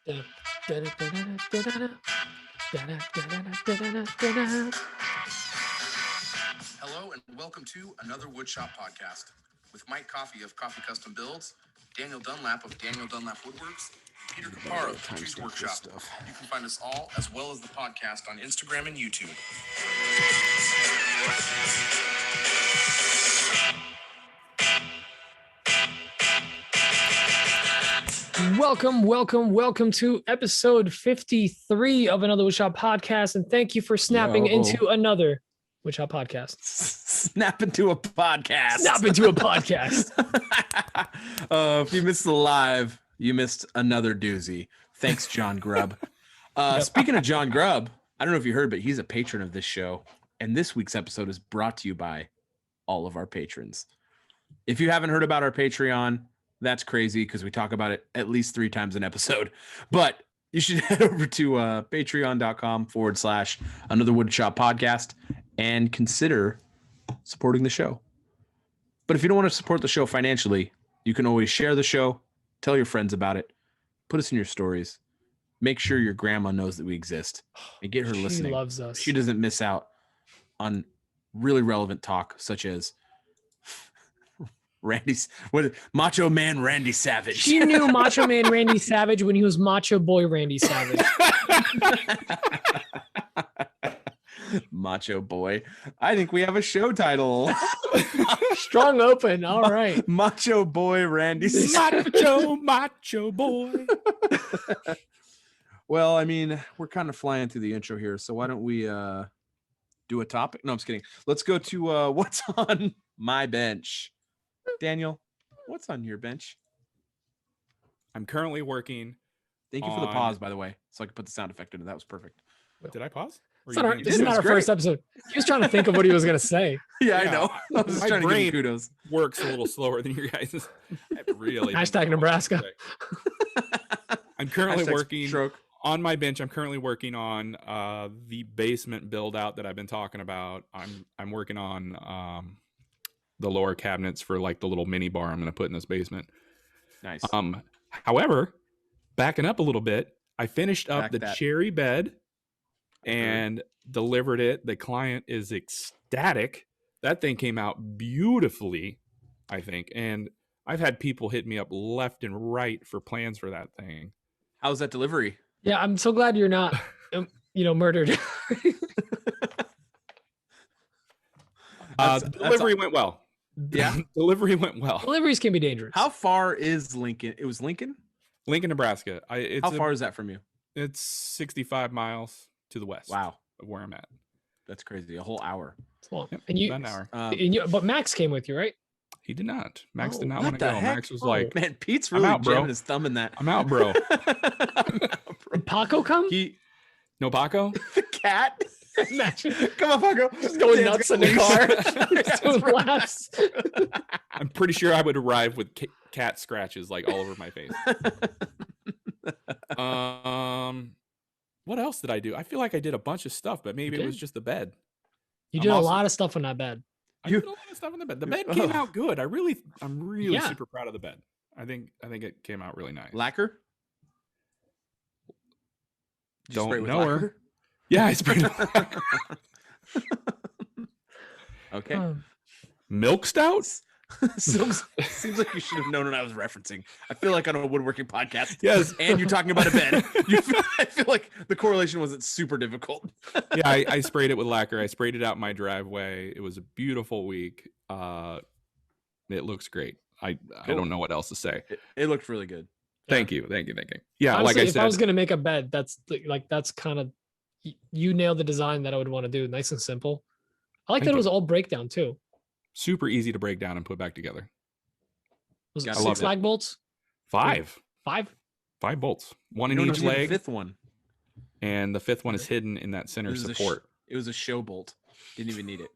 Hello and welcome to another Woodshop podcast with Mike Coffey of Coffee Custom Builds, Daniel Dunlap of Daniel Dunlap Woodworks, Peter Kapar of Petey's Workshop. You can find us all as well as the podcast on Instagram and YouTube. Welcome to episode 53 of another Woodshop podcast. And thank you for snapping into another Woodshop podcast. Snap into a podcast. If you missed the live, you missed another doozy. Thanks, John Grubb. Speaking of John Grubb, I don't know if you heard, but he's a patron of this show. And this week's episode is brought to you by all of our patrons. If you haven't heard about our Patreon, that's crazy because we talk about it at least 3 times an episode. But you should head over to patreon.com/another woodshop podcast and consider supporting the show. But if you don't want to support the show financially, you can always share the show, tell your friends about it, put us in your stories, make sure your grandma knows that we exist, and get her listening. She loves us. She doesn't miss out on really relevant talk such as Macho Man Randy Savage. She knew Macho Man Randy Savage when he was Macho Boy Randy Savage. Macho Boy. I think we have a show title. Strong open. All right. Macho Boy Randy Savage. Macho Boy. Well, I mean, we're kind of flying through the intro here, so why don't we do a topic? No, I'm just kidding. Let's go to what's on my bench. Daniel, what's on your bench? I'm currently working. Thank you for the pause, by the way, so I could put the sound effect in it. That was perfect. Did I pause? This is not our first episode. He was trying to think of what he was going to say. Yeah, I know. I was My trying to give brain him kudos. Works a little slower than your guys. Really. Hashtag Nebraska. I'm currently Hashtag working stroke. on my bench. I'm currently working on the basement build out that I've been talking about. I'm working on the lower cabinets for like the little mini bar I'm going to put in this basement. Nice. However, backing up a little bit, I finished up the cherry bed and delivered it. The client is ecstatic. That thing came out beautifully, I think. And I've had people hit me up left and right for plans for that thing. How's that delivery? Yeah, I'm so glad you're not, murdered. The delivery went well. Yeah. Delivery went well. Deliveries can be dangerous. How far is Lincoln? It was Lincoln? Lincoln, Nebraska. How far is that from you? It's 65 miles to the west. Wow. Of where I'm at. That's crazy. A whole hour. Well, Yep, and you, about an hour. but Max came with you, right? He did not. Max did not what want to the go. heck? Max was like, man, Pete's really out, bro. jamming his thumb in that. I'm out, bro. Did Paco come? No Paco? The cat. Imagine. Come on, Paco. Just going nuts in the car. Just doing laps. I'm pretty sure I would arrive with cat scratches like all over my face. What else did I do? I feel like I did a bunch of stuff, but maybe it was just the bed. You did a lot of stuff on that bed. I did a lot of stuff on the bed. The bed came out good. I'm really super proud of the bed. I think it came out really nice. Lacquer? Don't know her. Yeah, I sprayed it. Okay. Milk stout? Seems like you should have known what I was referencing. I feel like on a woodworking podcast. Yes. And you're talking about a bed. I feel like the correlation wasn't super difficult. Yeah, I sprayed it with lacquer. I sprayed it out my driveway. It was a beautiful week. It looks great. I don't know what else to say. It looked really good. Thank you. Yeah, honestly, like I said, if I was going to make a bed, that's kind of, you nailed the design that I would want to do. Nice and simple. I like that it was all breakdown too. Super easy to break down and put back together. Was it 6 lag bolts? 5. 5 bolts. One in each leg. The 5th one. And the 5th one is hidden in that center support. It was a show bolt. Didn't even need it.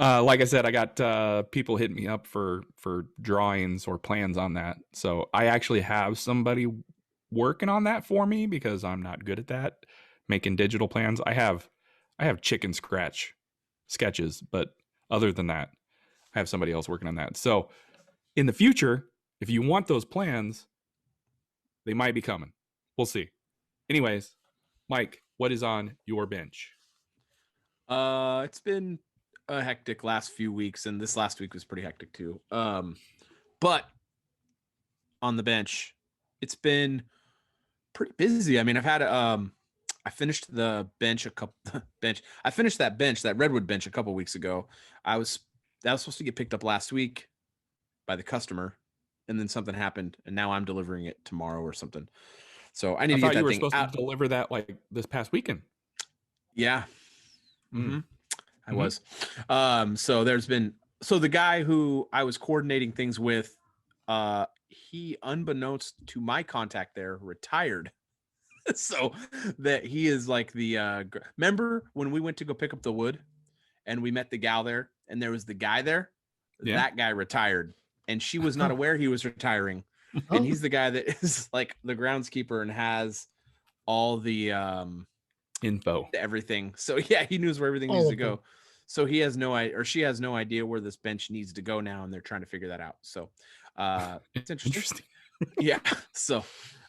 Like I said, I got people hitting me up for drawings or plans on that. So I actually have somebody working on that for me because I'm not good at that, making digital plans. I have chicken scratch sketches, but other than that, I have somebody else working on that. So in the future, if you want those plans, They might be coming. We'll see. Anyways, Mike, what is on your bench? It's been a hectic last few weeks, and this last week was pretty hectic too. But on the bench, it's been pretty busy. I mean, I've had I finished the bench I finished that redwood bench a couple weeks ago. That was supposed to get picked up last week by the customer, and then something happened, and now I'm delivering it tomorrow or something. So I need to get that you were thing supposed out. to deliver that like this past weekend. Yeah. I was. So the guy who I was coordinating things with, he, unbeknownst to my contact there, retired. So that he is like the remember when we went to go pick up the wood and we met the gal there and there was the guy there? Yeah. That guy retired and she was not aware he was retiring. And he's the guy that is like the groundskeeper and has all the info, everything. So yeah, he knows where everything needs to go. So he has she has no idea where this bench needs to go now, and they're trying to figure that out. So it's interesting. Yeah. So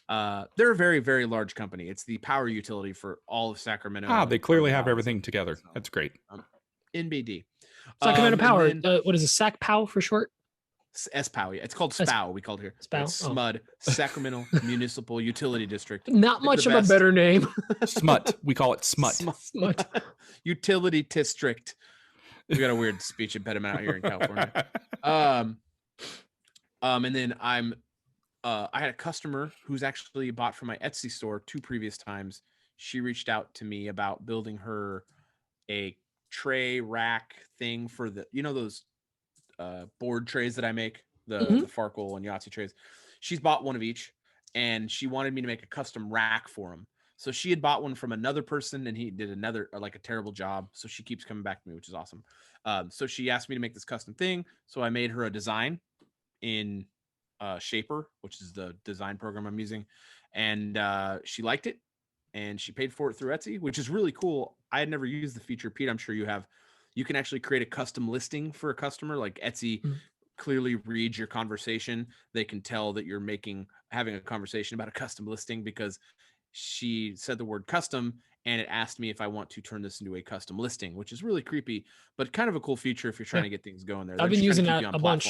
they're a very, very large company. It's the power utility for all of Sacramento. They clearly have everything together. So, that's great. NBD. Sacramento Power. What is it? Sac Pow for short? SPOW. Yeah. It's called SPOW. We called it here. SPOW. SMUD, Sacramento Municipal Utility District. Not much of a better name. SMUT. We call it SMUT. SMUT. Utility District. We got a weird speech impediment out here in California. And then I had a customer who's actually bought from my Etsy store 2 previous times. She reached out to me about building her a tray rack thing for those board trays that I make, the Farkle and Yahtzee trays. She's bought one of each, and she wanted me to make a custom rack for him. So she had bought one from another person, and he did another like a terrible job. So she keeps coming back to me, which is awesome. So she asked me to make this custom thing. So I made her a design in Shaper, which is the design program I'm using, and she liked it, and she paid for it through Etsy, which is really cool. I had never used the feature. Pete, I'm sure you have. You can actually create a custom listing for a customer. Like Etsy clearly reads your conversation. They can tell that you're having a conversation about a custom listing because she said the word custom, and it asked me if I want to turn this into a custom listing, which is really creepy, but kind of a cool feature if you're trying to get things going there. I've been using that a bunch.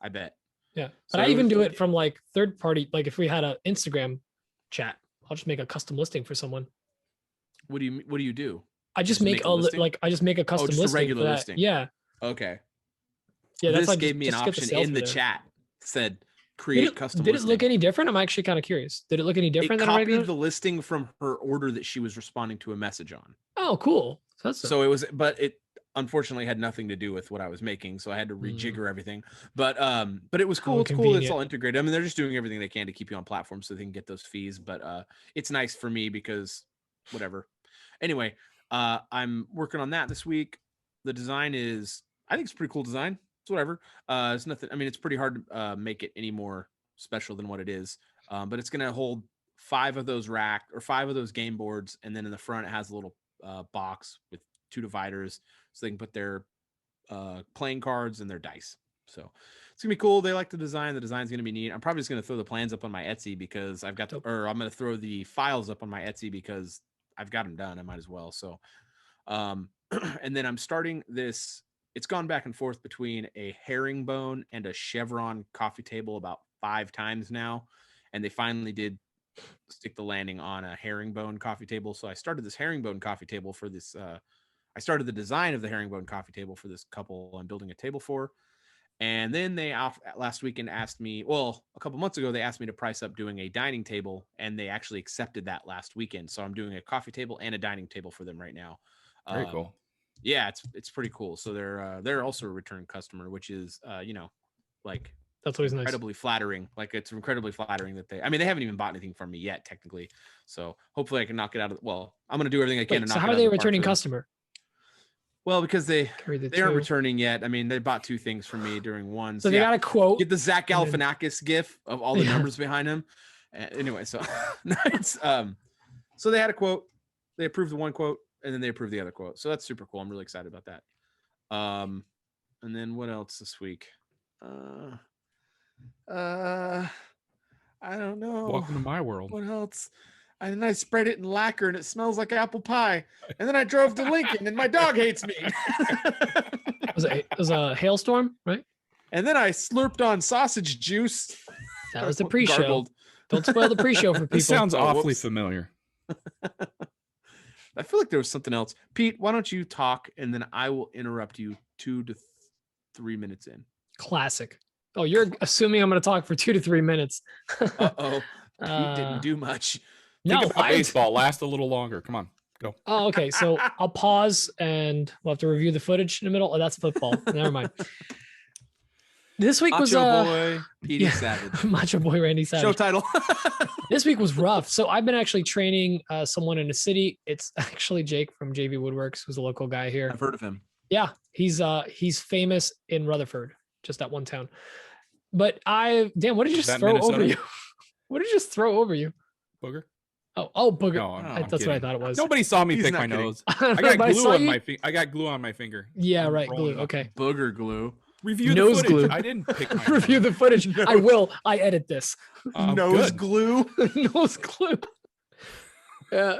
I bet. Yeah. But I even do it from like third party. Like if we had an Instagram chat, I'll just make a custom listing for someone. What do you do? I just make I just make a custom listing. A regular listing. Yeah. Okay. Yeah, this gave me an option in the chat. Said create custom listing. Did it look any different? I'm actually kind of curious. Did it look any different than a regular? It copied the listing from her order that she was responding to a message on. Oh, cool. So it was, but it unfortunately had nothing to do with what I was making, so I had to rejigger everything. But it was cool. It's cool. It's all integrated. I mean, they're just doing everything they can to keep you on platform so they can get those fees. But it's nice for me because whatever. Anyway, I'm working on that this week. The design I think it's a pretty cool design. It's whatever. It's nothing. I mean, it's pretty hard to make it any more special than what it is. But it's going to hold 5 of those 5 of those game boards. And then in the front, it has a little box with 2 dividers so they can put their playing cards and their dice. So it's gonna be cool. They like the design. The design's gonna be neat. I'm probably just gonna throw the plans up on my Etsy because I'm gonna throw the files up on my Etsy because I've got them done. I might as well. So, and then I'm starting this. It's gone back and forth between a herringbone and a chevron coffee table about 5 times now, and they finally did stick the landing on a herringbone coffee table. So I started this herringbone coffee table for this. I started the design of the herringbone coffee table for this couple I'm building a table for. And then they last weekend asked me, well, a couple months ago, they asked me to price up doing a dining table, and they actually accepted that last weekend. So I'm doing a coffee table and a dining table for them right now. Very cool. Yeah, it's pretty cool. So they're also a return customer, which is like that's always incredibly flattering. Like it's incredibly flattering that they haven't even bought anything from me yet, technically. So hopefully I can knock it out of I'm gonna do everything I can. So how are they a returning customer? Well, because they aren't returning yet. I mean, they bought 2 things from me during one. So they got a quote. Get the Zach Galifianakis gif of all the numbers behind him. Anyway, so nice. So they had a quote. They approved the one quote, and then they approved the other quote. So that's super cool. I'm really excited about that. And then what else this week? I I don't know. Welcome to my world. What else? And then I spread it in lacquer and it smells like apple pie. And then I drove to Lincoln and my dog hates me. It was a hailstorm, right? And then I slurped on sausage juice. That was the pre-show. Gargled. Don't spoil the pre-show for people. This sounds awfully whoops. familiar. I feel like there was something else. Pete, why don't you talk and then I will interrupt you 2 to 3 minutes in. Classic. Oh, you're assuming I'm going to talk for 2 to 3 minutes. Uh-oh. Pete didn't do much. Think about baseball. Last a little longer. Come on, go. Oh, okay. So I'll pause and we'll have to review the footage in the middle. Oh, that's football. Never mind. This week was Macho Boy, Petey Savage. Macho Boy, Randy Savage. Show title. This week was rough. So I've been actually training someone in the city. It's actually Jake from JV Woodworks, who's a local guy here. I've heard of him. Yeah, he's famous in Rutherford, just that one town. But what did you just throw over you? What did you just throw over you? Booger. Oh, booger. No, I'm That's what I thought it was. Nobody saw me He's pick not my kidding. nose. I I got but glue saw on you- my finger. I got glue on my finger. Yeah, I'm right. rolling Glue. up. Okay. Booger glue. Review Nose the footage. glue. I didn't pick my Review nose. the footage. No. I will. I edit this. Nose Good. glue. Nose glue. Yeah.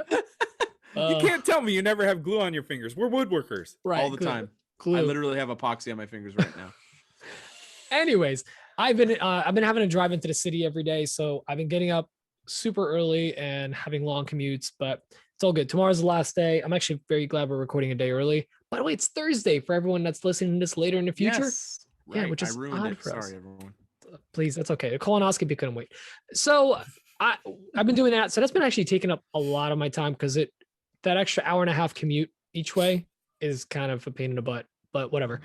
You can't tell me you never have glue on your fingers. We're woodworkers. right, All the glue. time. Glue. I literally have epoxy on my fingers right now. Anyways, I've been having to drive into the city every day, so I've been getting up super early and having long commutes, but it's all good. Tomorrow's the last day. I'm actually very glad we're recording a day early. By the way, it's Thursday for everyone that's listening to this later in the future. Yes. Yeah, Right. which is I ruined odd it. for us. Sorry, everyone. Please, that's okay. A colonoscopy couldn't wait. So I've been doing that. So that's been actually taking up a lot of my time because that extra hour and a half commute each way is kind of a pain in the butt, but whatever.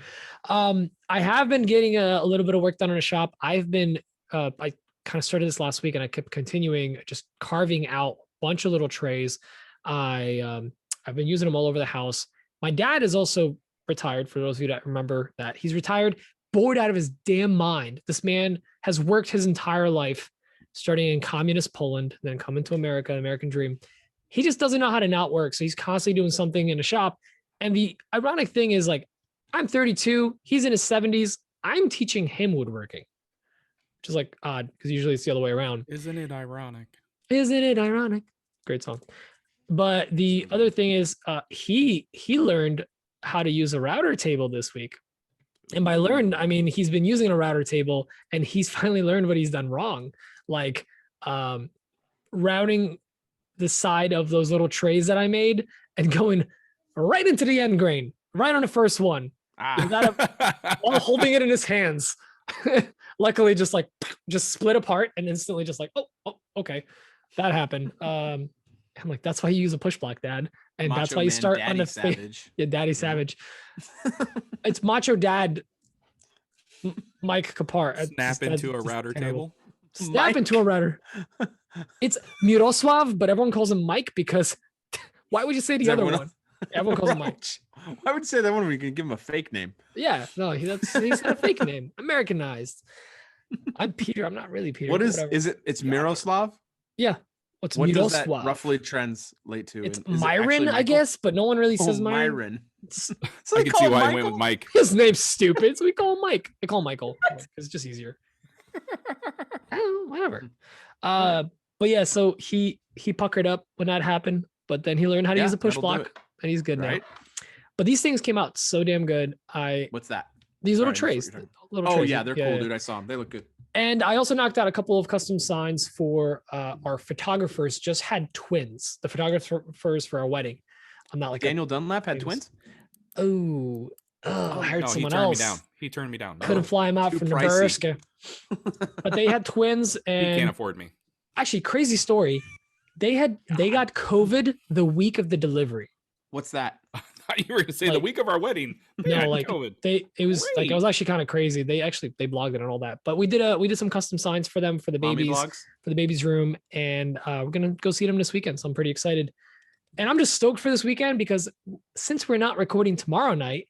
I have been getting a little bit of work done in a shop. I've been, I kind of started this last week and I kept continuing just carving out a bunch of little trays. I've been using them all over the house. My dad is also retired. For those of you that remember that, he's retired, bored out of his damn mind. This man has worked his entire life, starting in communist Poland, then coming to America, American dream. He just doesn't know how to not work. So he's constantly doing something in a shop. And the ironic thing is, like, I'm 32, he's in his 70s. I'm teaching him woodworking, which is like odd because usually it's the other way around. Isn't it ironic? Isn't it ironic? Great song. But the other thing is, he learned how to use a router table this week. And by learned, I mean, he's been using a router table and he's finally learned what he's done wrong. Like routing the side of those little trays that I made and going right into the end grain, right on the first one, while holding it in his hands. Luckily, just split apart and instantly just like, oh, okay, that happened. I'm like, that's why you use a push block, Dad. And Macho that's why you Man start Daddy on the Savage. Yeah, Daddy Savage. It's Macho Dad Mike Kapar. Snap into a router table. Snap into a router. It's Miroslav, but everyone calls him Mike because why would you say the Is other everyone one? Everyone calls him Mike. Right. Why would you say that one when you can give him a fake name? Yeah, no, he's not a fake name. Americanized. I'm Peter. I'm not really Peter. What but is whatever. it? It's Miroslav. Yeah. What's What does that Miroslav? roughly translate to? It's Is it Myron, actually I Michael? guess, but no one really Oh, says Myron. Myron. It's- So I they can call see him why I Michael? went with Mike. His name's stupid, so we call him Mike. They call him Michael. It's just easier. Whatever. But yeah, so he puckered up when that happened, but then he learned how to Yeah, use a push that'll do block, and he's good Right? now. But these things came out so damn good. What's that? These little Sorry, I missed trays. what you're Little Oh trays, yeah, they're cool, dude. I saw them. They look good. And I also knocked out a couple of custom signs for our photographers. Just had twins. The photographers for our wedding. I'm not like Daniel Dunlap had famous- twins. I heard No, he someone turned else. me down. He turned me down. Couldn't fly him out too from pricey. Nebraska. But they had twins, He can't and afford me. actually, crazy story. They got COVID the week of the delivery. What's that? I thought you were going to say the Like- week of our wedding. They No, had like COVID. it was like it Great. was actually kind of crazy. They blogged it and all that. But we did some custom signs for them for the Mommy babies. vlogs? For the baby's room, and we're gonna go see them this weekend. So I'm pretty excited, and I'm just stoked for this weekend because since we're not recording tomorrow night,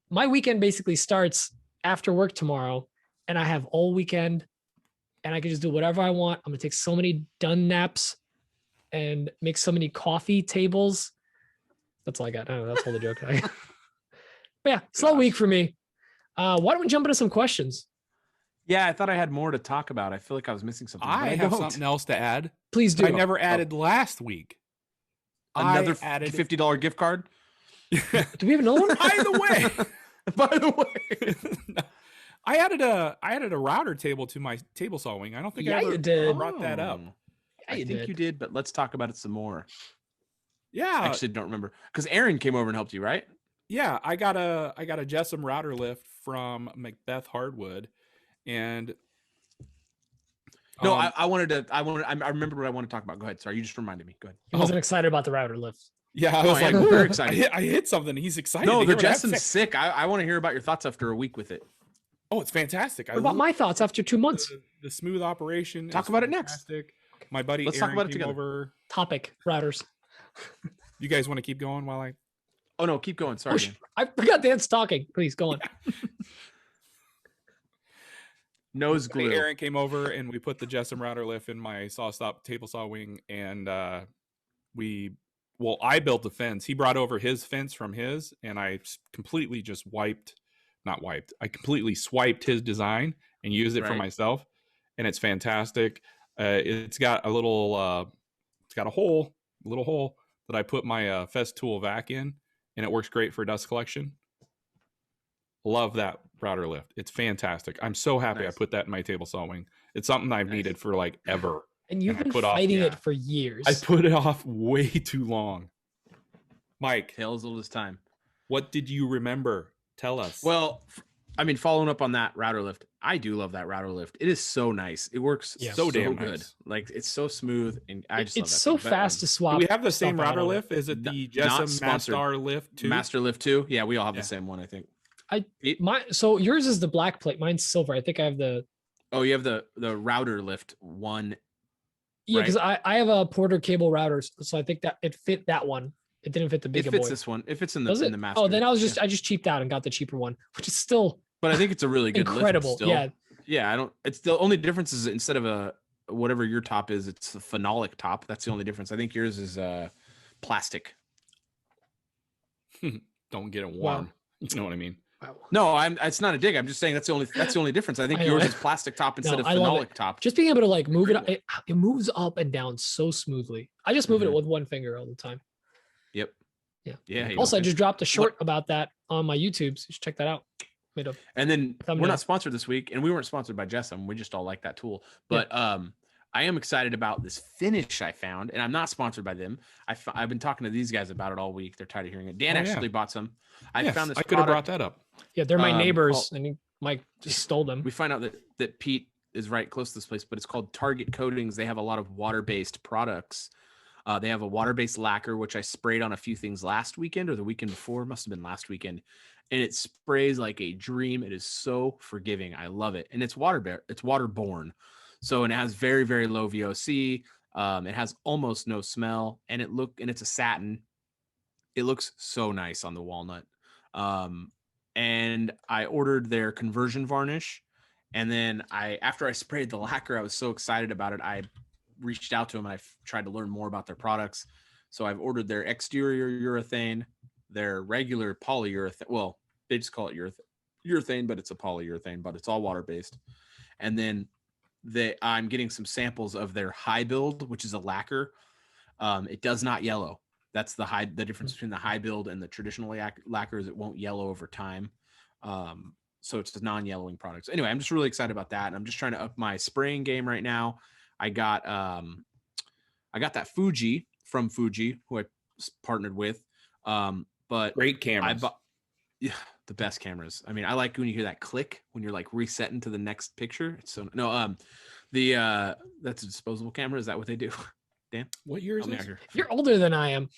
my weekend basically starts after work tomorrow, and I have all weekend, and I can just do whatever I want. I'm gonna take so many done naps, and make so many coffee tables. That's all I got. I don't know, that's all the joke. But yeah, slow week for me. Why don't we jump into some questions? Yeah, I thought I had more to talk about. I feel like I was missing something. I but have don't. something else to add. Please do. I never added last week. Another I added $50 gift card. Do we have another one? By the way, By the way, I added a router table to my table saw wing. I don't think I Yeah, ever you did. brought that up. Oh, Yeah, I you think did. you did, but let's talk about it some more. Yeah, I actually don't remember because Aaron came over and helped you, right? yeah. I got a Jessam router lift from Macbeth Hardwood, and No, I remember what I want to talk about. Go ahead. Sorry, you just reminded me. Go ahead. He wasn't excited about the router lift. yeah, I No, was I like, am very "Ooh, excited. I hit something. He's excited. No, to the hear what I have to Jessam's say." sick. I want to hear about your thoughts after a week with it. Oh, it's fantastic. What about my thoughts after 2 months? The smooth operation? Talk is about it next. fantastic. My buddy Let's Aaron talk about it came together. over. Topic routers. You guys want to keep going while I? Oh no, keep going. Sorry. Dan. I forgot Dan's talking. Please go on. Nose Buddy glue. Aaron came over and we put the Jessam router lift in my saw stop table saw wing, and I built the fence. He brought over his fence from his, and I completely just I completely swiped his design and used it for Right. myself, and it's fantastic. It's got a little, it's got a little hole that I put my Festool vac in, and it works great for dust collection. Love that router lift. It's fantastic. I'm so happy Nice. I put that in my table saw wing. It's something I've Nice. needed for like ever. And you've And I been put off- fighting yeah. it for years. I put it off way too long. Mike, Tale as old as time. what did you remember? Tell us. Well, I mean, following up on that router lift, I do love that router lift. It is so nice. It works Yeah. so damn good. nice. Like it's so smooth, and I just love it's that so thing. But, fast to swap. do we have the stuff same out router of it. lift? Is it the Not Jessam sponsored. Master Lift 2? Master Lift 2. Yeah, we all have Yeah. the same one, I think. So yours is the black plate. Mine's silver. I think I have the Oh, you have the router lift one. yeah, Right. because I have a Porter cable routers, so I think that it fit that one. It didn't fit the It bigger fits boy. this one. It fits in the Does it? master. Oh, then I yeah. just cheaped out and got the cheaper one, which is still But I think it's a really good incredible. lift still. Yeah, Yeah, I don't. It's the only difference is instead of a whatever your top is, it's the phenolic top. That's the only difference. I think yours is plastic. Don't get it Wow. warm. You know what I mean? wow. No, It's not a dig. I'm just saying that's the only difference. I think I know. yours is plastic top instead of I love phenolic top. Just being able to like move it, Pretty it moves up and down so smoothly. I just move it Mhm. with one finger all the time. Yep. Yeah. Yeah. you Also, I know. just dropped a short about that on my YouTube. So you should check that out. Made a And then we're thumbnail. not sponsored this week, and we weren't sponsored by Jessam. We just all like that tool. But I am excited about this finish I found, and I'm not sponsored by them. I've been talking to these guys about it all week. They're tired of hearing it. Dan Oh, yeah. actually bought some. I Yes, found this. I could have brought product. that up. Yeah, they're my neighbors, called- and Mike just stole them. We find out that Pete is right close to this place, but it's called Target Coatings. They have a lot of water-based products. They have a water-based lacquer, which I sprayed on a few things last weekend or the weekend before. Must have been last weekend. And it sprays like a dream. It is so forgiving. I love it. And it's waterborne. So, and it has very, very low VOC. It has almost no smell, and it's a satin. It looks so nice on the walnut. And I ordered their conversion varnish. And then after I sprayed the lacquer, I was so excited about it. I reached out to them and I tried to learn more about their products. So I've ordered their exterior urethane, their regular polyurethane. Well, they just call it urethane, but it's a polyurethane, but it's all water-based. And then I'm getting some samples of their high build, which is a lacquer. It does not yellow. That's the difference between the high build and the traditional lacquer is it won't yellow over time. So it's a non-yellowing product. So anyway, I'm just really excited about that. And I'm just trying to up my spraying game right now. I got that Fuji from Fuji, who I partnered with. But Great cameras. I bought the best cameras. I mean, I like when you hear that click when you're like resetting to the next picture. It's so that's a disposable camera. Is that what they do? Dan? What year is Help me this? out here. You're older than I am.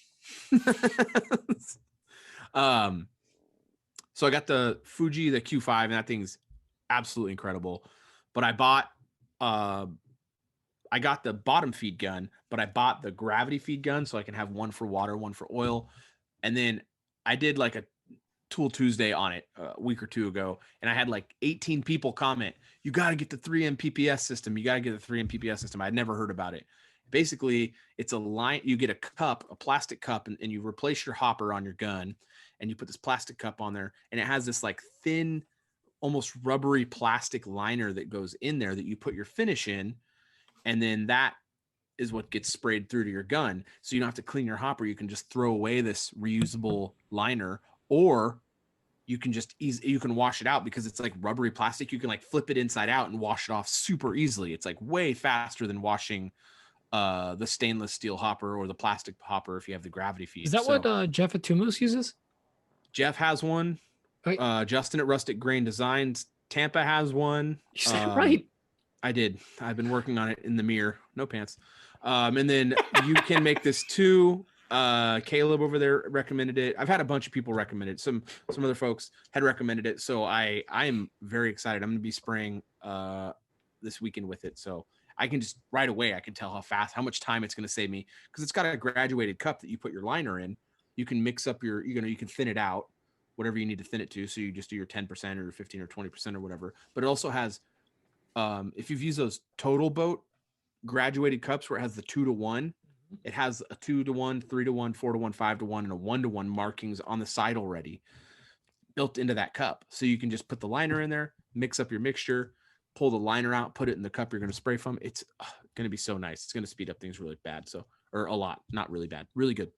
So I got the Fuji, the Q5, and that thing's absolutely incredible. But I got the bottom feed gun, but I bought the gravity feed gun so I can have one for water, one for oil. And then I did like a Tool Tuesday on it a week or two ago, and I had like 18 people comment, "You got to get the 3M PPS system. You got to get the 3M PPS system." I'd never heard about it. Basically, it's a line. You get a plastic cup, and you replace your hopper on your gun, and you put this plastic cup on there, and it has this like thin almost rubbery plastic liner that goes in there that you put your finish in, and then that is what gets sprayed through to your gun. So you don't have to clean your hopper. You can just throw away this reusable liner, or you can just you can wash it out because it's like rubbery plastic. You can like flip it inside out and wash it off super easily. It's like way faster than washing the stainless steel hopper or the plastic hopper if you have the gravity feed. Is that what Jeff at Two Moose uses? Jeff has one. Right. Justin at Rustic Grain Designs Tampa has one. You said it right. I did. I've been working on it in the mirror. No pants. And then you can make this too. Caleb over there recommended it. I've had a bunch of people recommend it. Some other folks had recommended it. So I'm very excited. I'm going to be spraying this weekend with it. So I can just right away, I can tell how much time it's going to save me, because it's got a graduated cup that you put your liner in. You can mix up you can thin it out, whatever you need to thin it to. So you just do your 10% or 15 or 20% or whatever. But it also has, if you've used those Total Boat graduated cups where it has the 2-to-1, it has a 2-to-1, 3-to-1, 4-to-1, 5-to-1, and a 1-to-1 markings on the side already built into that cup. So you can just put the liner in there, mix up your mixture, pull the liner out, put it in the cup you're going to spray from. It's going to be so nice. It's going to speed up things really bad. Or a lot, not really bad, really good.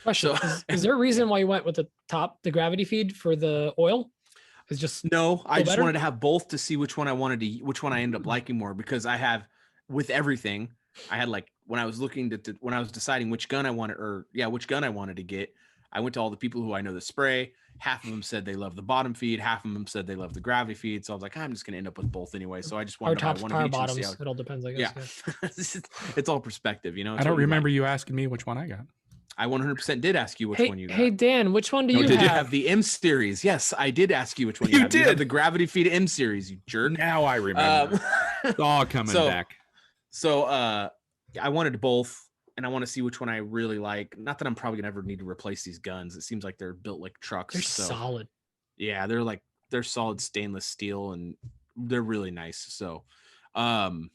Question: is there a reason why you went with the gravity feed for the oil? It's just no. I just better? wanted to have both to see which one I ended up liking more, because I have with everything. I had like when I was looking when I was deciding which gun I wanted to get. I went to all the people who I know that spray. Half of them said they love the bottom feed. Half of them said they love the gravity feed. So I was like, I'm just going to end up with both anyway. So I just wanted to buy one of each. Bottoms. It all depends, I guess. Yeah. It's all perspective, you know. I don't remember you asking me which one I got. I 100% did ask you which one you got. Hey, Dan, which one did you have? The M series. Yes, I did ask you which one you had. Did. You had the gravity feed M series, you jerk. Now I remember. It's all coming back. So I wanted both, and I want to see which one I really like. Not that I'm probably gonna ever need to replace these guns. It seems like they're built like trucks. They're solid. Yeah, they're solid stainless steel, and they're really nice. So I don't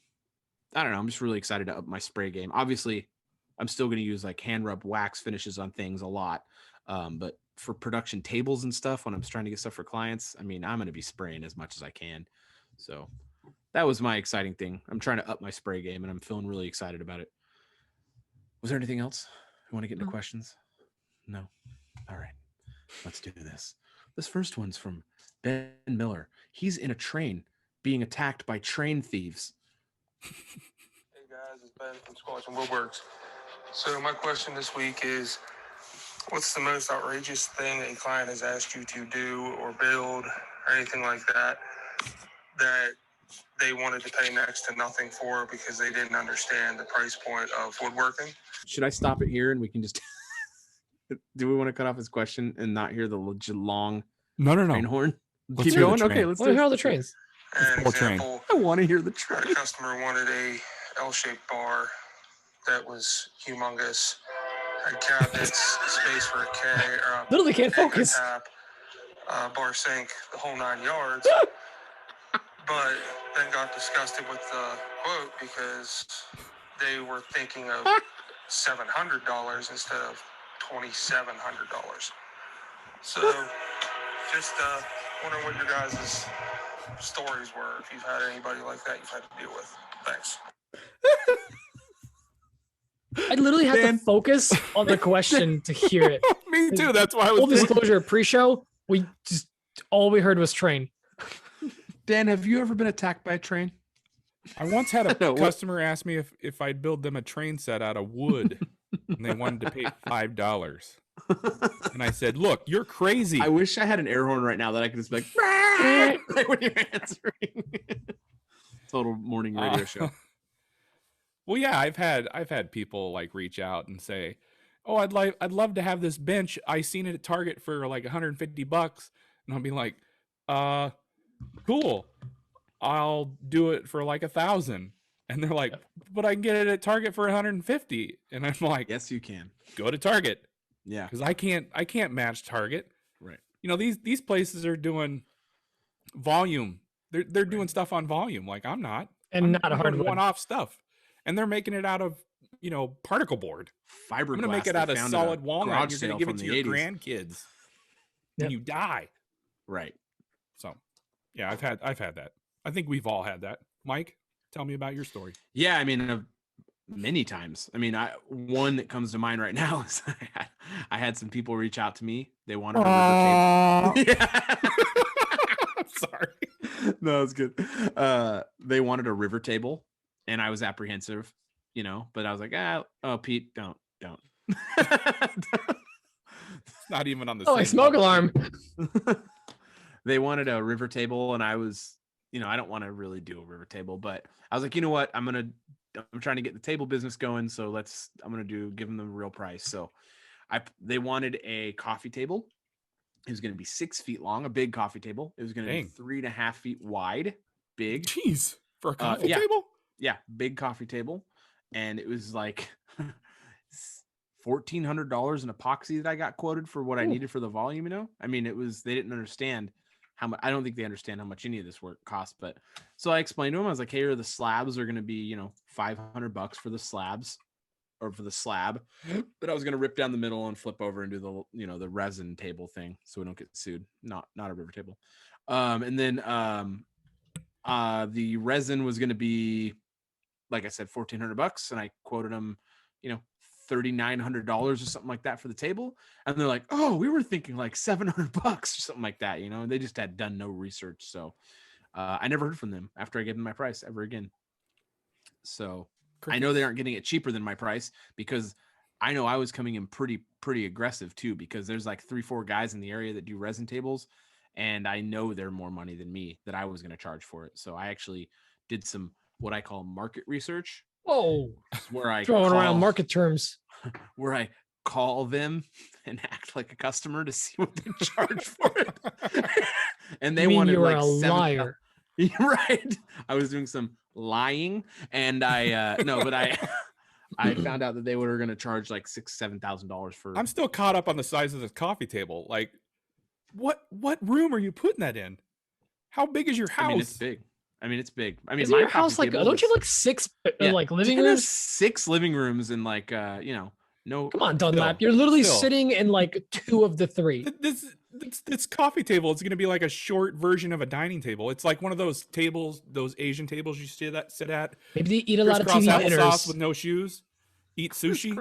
know. I'm just really excited to up my spray game. Obviously, I'm still going to use like hand rub wax finishes on things a lot. But for production tables and stuff, when I'm trying to get stuff for clients, I mean, I'm going to be spraying as much as I can. So that was my exciting thing. I'm trying to up my spray game, and I'm feeling really excited about it. Was there anything else? You want to get into questions? No. All right, let's do this. This first one's from Ben Miller. He's in a train being attacked by train thieves. Hey guys, it's Ben from Squatch and Woodworks. So my question this week is, what's the most outrageous thing a client has asked you to do or build or anything like that they wanted to pay next to nothing for because they didn't understand the price point of woodworking? Should I stop it here and we can just do we want to cut off his question and not hear the long train horn? Keep going. Okay, let's hear all the trains. An example, I want to hear the train. A customer wanted a L-shaped bar that was humongous, had cabinets, space for a K, literally can't focus. Tap, bar sink, the whole 9 yards. But then got disgusted with the quote because they were thinking of $700 instead of $2,700. So just wondering what your guys' stories were, if you've had anybody like that you've had to deal with. Thanks. I literally had to focus on the question to hear it. Me too. That's why I was full disclosure. Pre-show, all we heard was train. Dan, have you ever been attacked by a train? I once had a customer ask me if I'd build them a train set out of wood, and they wanted to pay $5. And I said, "Look, you're crazy." I wish I had an air horn right now that I could just be like when you're answering. Total morning radio show. Well, yeah, I've had people like reach out and say, "Oh, I'd love to have this bench. I seen it at Target for like $150," and I'll be like, "Cool, I'll do it for like $1,000." And they're like, "But I can get it at Target for $150," and I'm like, "Yes, you can. Go to Target." Yeah, because I can't match Target. Right. You know, these places are doing volume. They're doing stuff on volume. Like I'm not, and not a hard one-off stuff. And they're making it out of, particle board. Fiberglass. I'm going to make it out of solid walnut. You're going to give it to your 80s. grandkids when you die. Right. So Yeah, I've had that. I think we've all had that. Mike, tell me about your story. Yeah, I mean, many times. I mean, one that comes to mind right now is I had some people reach out to me. They wanted a river table. Yeah. I'm sorry. No, it's good. They wanted a river table, and I was apprehensive, but I was like, oh, Pete, don't. It's not even on the Oh, same like smoke level. alarm. They wanted a river table, and I was, I don't want to really do a river table, but I was like, you know what? I'm trying to get the table business going, so I'm gonna give them the real price. So they wanted a coffee table. It was going to be 6 feet long, a big coffee table. It was going to be 3.5 feet wide, big. Jeez, for a coffee table? Yeah, big coffee table. And it was like $1,400 in epoxy that I got quoted for what I needed for the volume, I mean, they didn't understand how much. I don't think they understand how much any of this work costs. But so I explained to them, I was like, hey, the slabs are going to be, $500 for the slabs. Or for the slab that I was going to rip down the middle and flip over and do the, the resin table thing. So we don't get sued. Not a river table. And then the resin was going to be, like I said, $1,400. And I quoted them, $3,900 or something like that for the table. And they're like, oh, we were thinking like $700 or something like that. They just had done no research. So I never heard from them after I gave them my price ever again. So I know they aren't getting it cheaper than my price because I know I was coming in pretty aggressive too, because there's like 3-4 guys in the area that do resin tables, and I know they're more money than me that I was going to charge for it. So I actually did some what I call market research. Whoa, where I throwing around market terms, where I call them and act like a customer to see what they charge for it. And they wanted you were like a liar. You're right. I was doing some lying, and I I found out that they were going to charge like $6,000-$7,000 for. I'm still caught up on the size of this coffee table. Like, what room are you putting that in? How big is your house? I mean, it's big. I mean, is your house like? Don't you have like 6 like living rooms? 6 living rooms and like no. Come on, Dunlap. You're literally sitting in like 2 of the 3. This coffee table is going to be like a short version of a dining table. It's like one of those tables, those Asian tables you sit at. Maybe they eat a lot of TV dinners with no shoes. Eat sushi.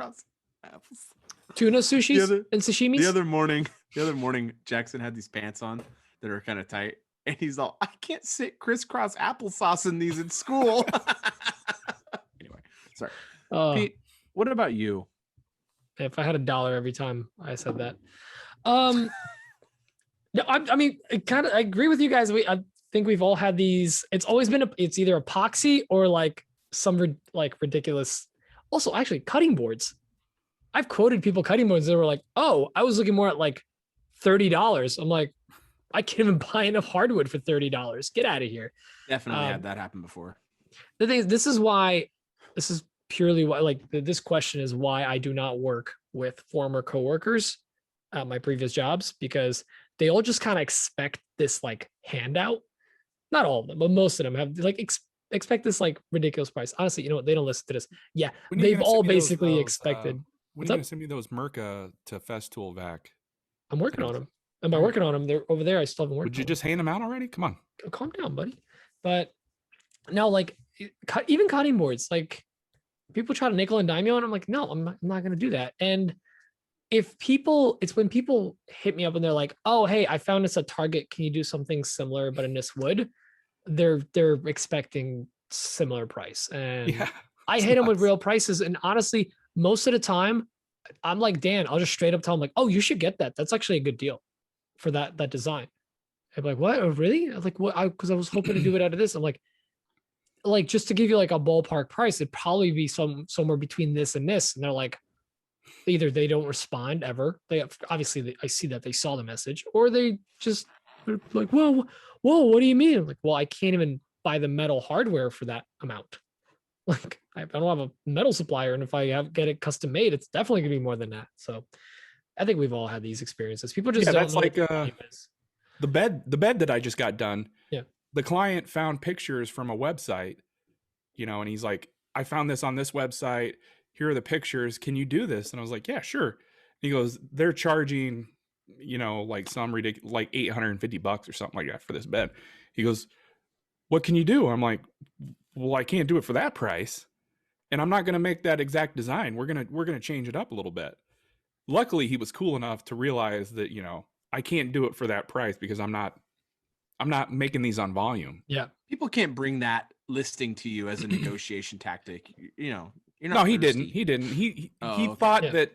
Tuna sushis and sashimis. The other morning, Jackson had these pants on that are kind of tight, and he's all, "I can't sit crisscross applesauce in these at school." Anyway, sorry. Pete, what about you? If I had $1 every time I said that. No, I mean, I agree with you guys. I think we've all had these. It's always been it's either epoxy or like some ridiculous. Also, actually, cutting boards. I've quoted people cutting boards that were like, "Oh, I was looking more at like $30." I'm like, I can't even buy enough hardwood for $30. Get out of here. Definitely had that happen before. The thing is, this is purely why, like, this question is why I do not work with former coworkers at my previous jobs, because they all just kind of expect this like handout. Not all of them, but most of them have like expect this like ridiculous price. Honestly, you know what? They don't listen to this. Yeah, they've all basically expected. When are you going to send me those Merca to Festool Vac? I'm working on them. And by working on them, they're over there. I still haven't worked. Would you just hand them out already? Come on. Oh, calm down, buddy. But no, like even cutting boards, like people try to nickel and dime you, and I'm like, no, I'm not going to do that. And it's when people hit me up and they're like, oh, hey, I found this at Target. Can you do something similar, but in this wood? They're expecting similar price. And I hit them with real prices. And honestly, most of the time, I'm like, Dan, I'll just straight up tell them like, oh, you should get that. That's actually a good deal for that design. I'm like, what? Oh, really? I'm like, what? Because I was hoping to do it out of this. I'm like just to give you like a ballpark price, it'd probably be somewhere between this and this. And they're like, either they don't respond ever. They obviously I see that they saw the message, or they're like, whoa, what do you mean? I'm like, well, I can't even buy the metal hardware for that amount. Like, I don't have a metal supplier, and if I get it custom made, it's definitely gonna be more than that. So I think we've all had these experiences. People just don't that's know like the bed that I just got done. Yeah. The client found pictures from a website, and he's like, I found this on this website. Here are the pictures. Can you do this? And I was like, yeah, sure. He goes, they're charging like some ridiculous, like $850 or something like that for this bed. He goes, what can you do? I'm like, well, I can't do it for that price. And I'm not going to make that exact design. We're going to change it up a little bit. Luckily, he was cool enough to realize that, I can't do it for that price because I'm not making these on volume. Yeah. People can't bring that listing to you as a negotiation tactic. You're not No, he thirsty. didn't. He okay. thought that,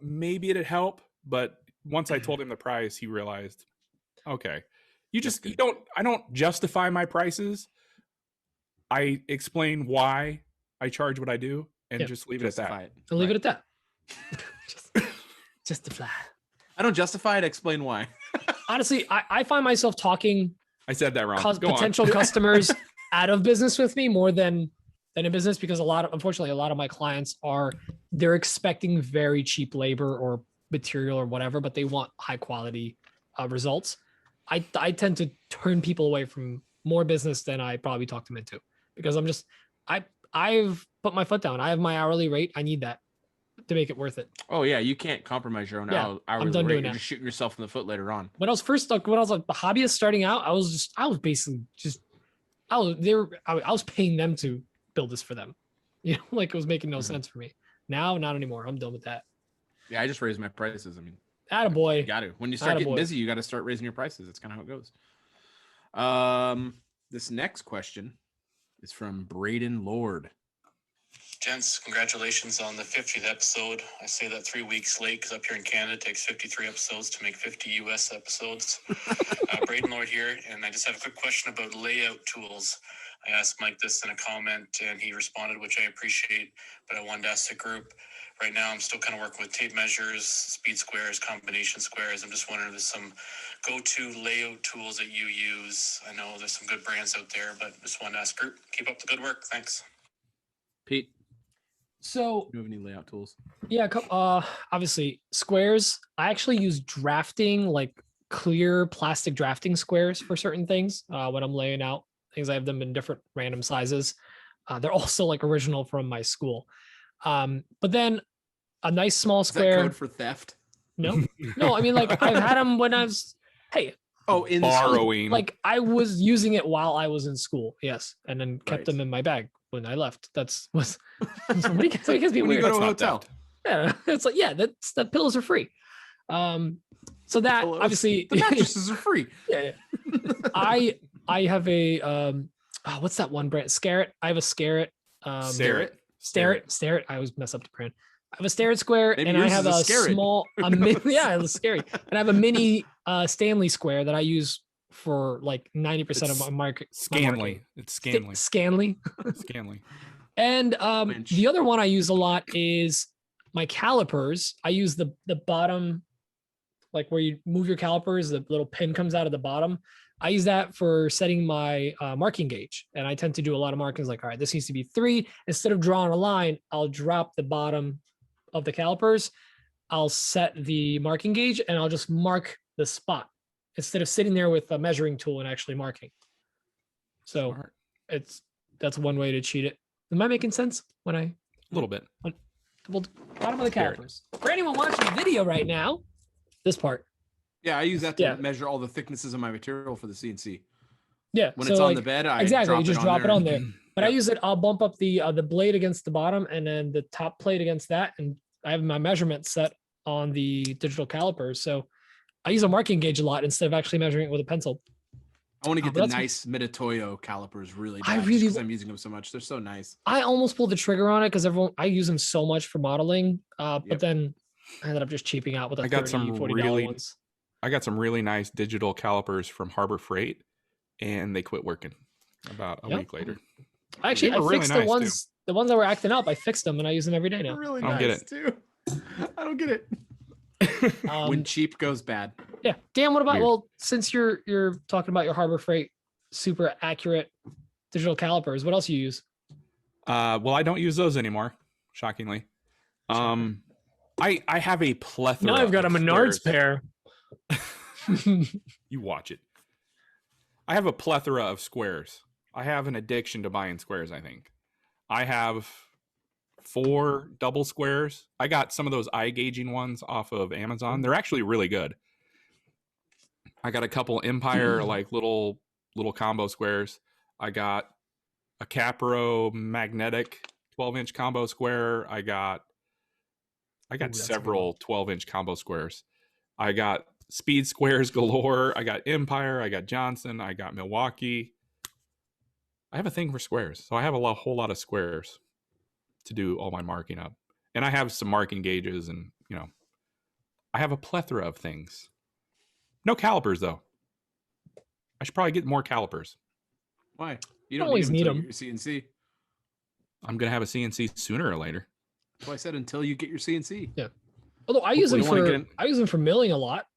maybe it'd help, but once I told him the price, he realized, okay, I don't justify my prices. I explain why I charge what I do and just leave Justify it at that. it. I'll leave it at that. Just to fly. I don't justify it. Explain why. Honestly, I find myself talking I said that wrong. Go potential on. customers out of business with me more than in business, because unfortunately, a lot of my clients they're expecting very cheap labor or material or whatever, but they want high quality results. I tend to turn people away from more business than I probably talk them into, because I've put my foot down. I have my hourly rate. I need that to make it worth it. Oh yeah, you can't compromise your own hourly I'm done rate. doing You're that. just shooting yourself in the foot later on. When I was a hobbyist starting out, I was paying them to build this for them. Like it was making no sense for me. Now, not anymore. I'm done with that. Yeah, I just raised my prices. I mean, attaboy. you got to. When you start getting busy, you got to start raising your prices. That's kind of how it goes. This next question is from Braden Lord. Gents, congratulations on the 50th episode. I say that 3 weeks late because up here in Canada it takes 53 episodes to make 50 US episodes. Braden Lord here, and I just have a quick question about layout tools. I asked Mike this in a comment and he responded, which I appreciate, but I wanted to ask the group. Right now I'm still kind of working with tape measures, speed squares, combination squares. I'm just wondering if there's some go-to layout tools that you use. I know there's some good brands out there, but just wanted to ask group. Keep up the good work. Thanks. Pete, So do you have any layout tools? yeah, obviously squares. I actually use drafting, like clear plastic drafting squares for certain things. When I'm laying out things, I have them in different random sizes. They're also like original from my school. But then a nice small square. Is that code for theft? No, I mean, like I've had them when I was, in borrowing. like I was using it while I was in school. Yes. And then kept them in my bag when I left. Somebody gets me when weird. you go to a hotel. Yeah. It's like, that pillows are free. So that obviously the mattresses are free. Yeah. I have a, what's that one brand? Scarrett. I have a Scarrett. Starrett. I always mess up the brand. I have a Starrett square. Maybe and I have a Scarrett. small, it was scary. And I have a mini Stanley square that I use for like 90% of my market. Scanley. It's Scanley. Scanley. And the other one I use a lot is my calipers. I use the bottom, like where you move your calipers, the little pin comes out of the bottom. I use that for setting my marking gauge. And I tend to do a lot of markings like, all right, this needs to be 3. Instead of drawing a line, I'll drop the bottom of the calipers. I'll set the marking gauge and I'll just mark the spot instead of sitting there with a measuring tool and actually marking. So that's one way to cheat it. Am I making sense when I? A little bit. Well, bottom of the calipers. For anyone watching the video right now, this part. Yeah, I use that to measure all the thicknesses of my material for the CNC. Yeah. When it's on the bed, I you just drop it on there. But I use it, I'll bump up the blade against the bottom and then the top plate against that. And I have my measurement set on the digital calipers. So I use a marking gauge a lot instead of actually measuring it with a pencil. I want to get the nice Mitutoyo calipers really bad because I'm using them so much. They're so nice. I almost pulled the trigger on it because I use them so much for modeling. But then I ended up just cheaping out with $40 ones. I got some really nice digital calipers from Harbor Freight and they quit working about a week later. Actually, I fixed the ones that were acting up. I fixed them and I use them every day now. Really I don't nice get it. too. I don't get it. When cheap goes bad. Yeah. Dan, what about, since you're talking about your Harbor Freight super accurate digital calipers, what else you use? I don't use those anymore, shockingly. I have a plethora. Now I've got a Menards pair. You watch it. I have a plethora of squares. I have an addiction to buying squares, I think. I have 4 double squares. I got some of those eye gauging ones off of Amazon. They're actually really good. I got a couple Empire like little combo squares. I got a Capro magnetic 12-inch combo square. I got several 12-inch combo squares. I got Speed squares galore. I got Empire. I got Johnson. I got Milwaukee. I have a thing for squares, so I have a whole lot of squares to do all my marking up, and I have some marking gauges, and I have a plethora of things. No calipers though. I should probably get more calipers. Why? You don't always need until them. you get your CNC. I'm gonna have a CNC sooner or later. That's why I said until you get your CNC. Yeah. Although I use them Hopefully I use them for milling a lot.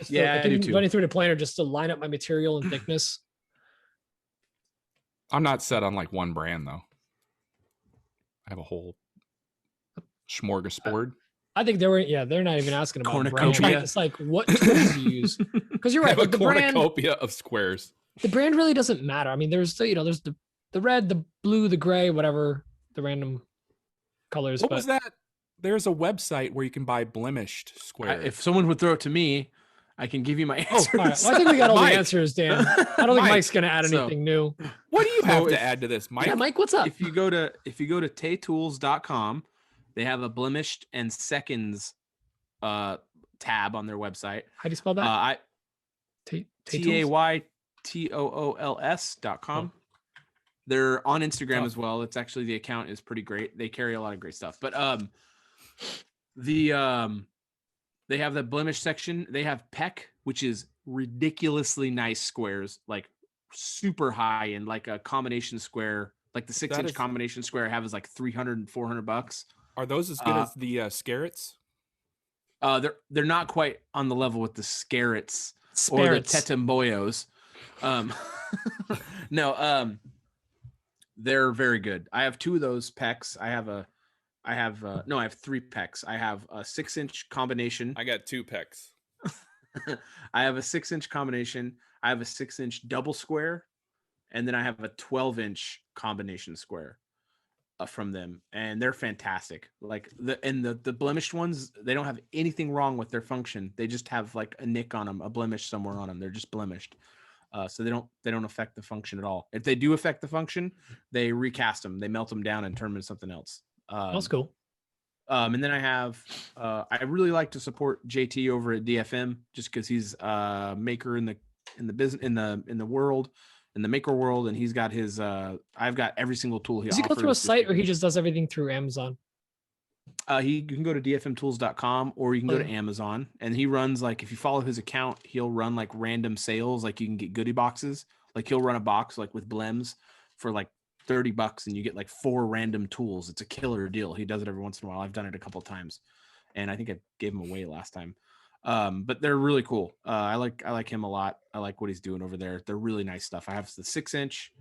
Yeah, I do too. Running through the planer just to line up my material and thickness. I'm not set on like one brand though. I have a whole smorgasbord. I think they're not even asking about brand. Cornucopia. It's like what tools do you use? Because you're I right. have a Like the brand, cornucopia of squares. the brand really doesn't matter. I mean, there's there's the red, the blue, the gray, whatever the random colors. What but was that? There's a website where you can buy blemished squares. If someone would throw it to me, I can give you my answers. all right. Well, I think we got all Mike. the answers, Dan. I don't think Mike. Mike's gonna add So- anything new. what do you have No, to if- add to this, Mike? Yeah, Mike, what's up? if you go to taytools.com, they have a blemished and seconds tab on their website. How do you spell that? TAYTOOLS.com. They're on Instagram as well. It's actually, the account is pretty great. They carry a lot of great stuff. But they have the blemish section. They have Peck, which is ridiculously nice squares, like super high, and like a combination square, like the 6-inch combination square I have is like $300 and $400. Are those as good as the Scarrets? They're not quite on the level with the Scarrets or the Tetemboyos. No, they're very good. I have 2 of those pecks. I have 3 pecks. I have a 6-inch combination. I got 2 pecs. I have a 6-inch combination. I have a 6-inch double square, and then I have a 12-inch combination square from them, and they're fantastic. Like the blemished ones, they don't have anything wrong with their function. They just have like a nick on them, a blemish somewhere on them. They're just blemished. So they don't affect the function at all. If they do affect the function, they recast them. They melt them down and turn them into something else. That's cool. And then I have, I really like to support JT over at DFM just because he's a maker in the business, in the world, in the maker world, and he's got his. I've got every single tool he Does he offers. go through a site, or he just does everything through Amazon? You can go to dfmtools.com, or you can go to Amazon, and he runs, like, if you follow his account, he'll run like random sales. Like you can get goodie boxes. Like he'll run a box like with blems for like $30, and you get like 4 random tools. It's a killer deal. He does it every once in a while. I've done it a couple of times, and I think I gave him away last time. But they're really cool. I like him a lot. I like what he's doing over there. They're really nice stuff. I have the 6-inch.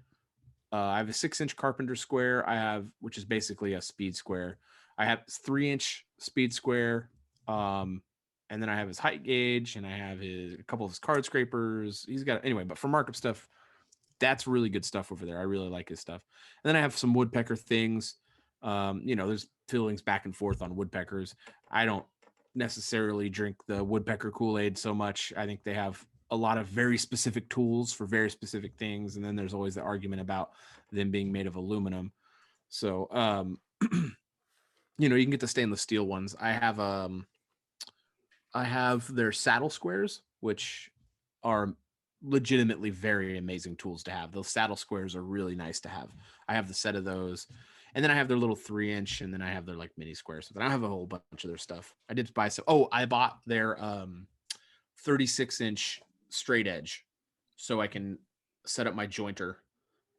I have a 6-inch carpenter square. Which is basically a speed square. I have 3-inch speed square. And then I have his height gauge, and I have a couple of his card scrapers. He's got, anyway, but for markup stuff, that's really good stuff over there. I really like his stuff. And then I have some woodpecker things. There's feelings back and forth on woodpeckers. I don't necessarily drink the woodpecker Kool-Aid so much. I think they have a lot of very specific tools for very specific things. And then there's always the argument about them being made of aluminum. So, you can get the stainless steel ones. I have their saddle squares, which are legitimately very amazing tools to have. Those saddle squares are really nice to have. I have the set of those, and then I have their little 3-inch, and then I have their like mini squares. So then I have a whole bunch of their stuff. I did buy some. Oh, I bought their 36-inch straight edge, so I can set up my jointer,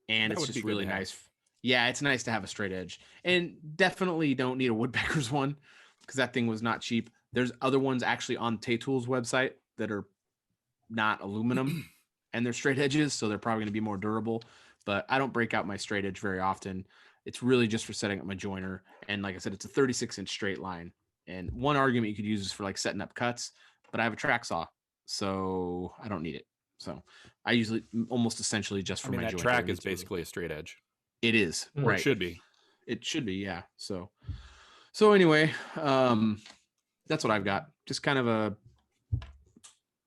and That it's would just be good really to have. nice. Yeah, it's nice to have a straight edge, and definitely don't need a woodpecker's one because that thing was not cheap. There's other ones actually on Tay Tools website that are not aluminum and they're straight edges, so they're probably going to be more durable. But I don't break out my straight edge very often. It's really just for setting up my joiner. And like I said, it's a 36-inch straight line. And one argument you could use is for like setting up cuts, but I have a track saw, so I don't need it. So I usually almost essentially just for my that jointer. track is basically a straight edge. It is, Or Or right? it should be. It should be, yeah. So anyway, that's what I've got. Just kind of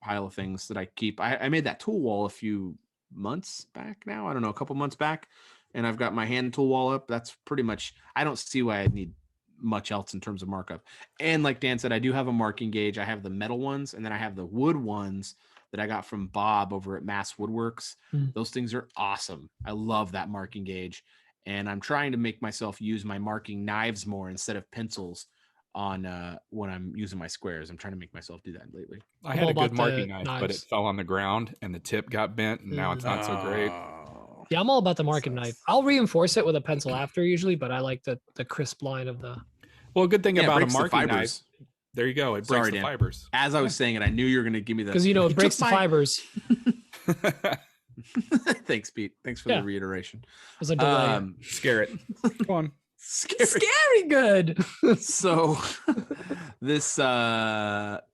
pile of things that I keep. I made that tool wall a few months back now. I don't know, a couple months back. And I've got my hand tool wall up. That's pretty much, I don't see why I'd need much else in terms of markup. And like Dan said, I do have a marking gauge. I have the metal ones, and then I have the wood ones that I got from Bob over at Mass Woodworks. Those things are awesome. I love that marking gauge. And I'm trying to make myself use my marking knives more instead of pencils on when I'm using my squares. I'm trying to make myself do that lately. I had a good marking knife, but it fell on the ground and the tip got bent, and now it's not so great. Yeah, I'm all about the marking knife. I'll reinforce it with a pencil after usually, but I like the crisp line of the. Well, a good thing about a marking knife. There you go. It breaks the fibers. As I was saying it, I knew you were going to give me the. Because it breaks the fibers. Thanks, Pete. Thanks for the reiteration. It was a delay. Scare it. Go on. Scary good. So this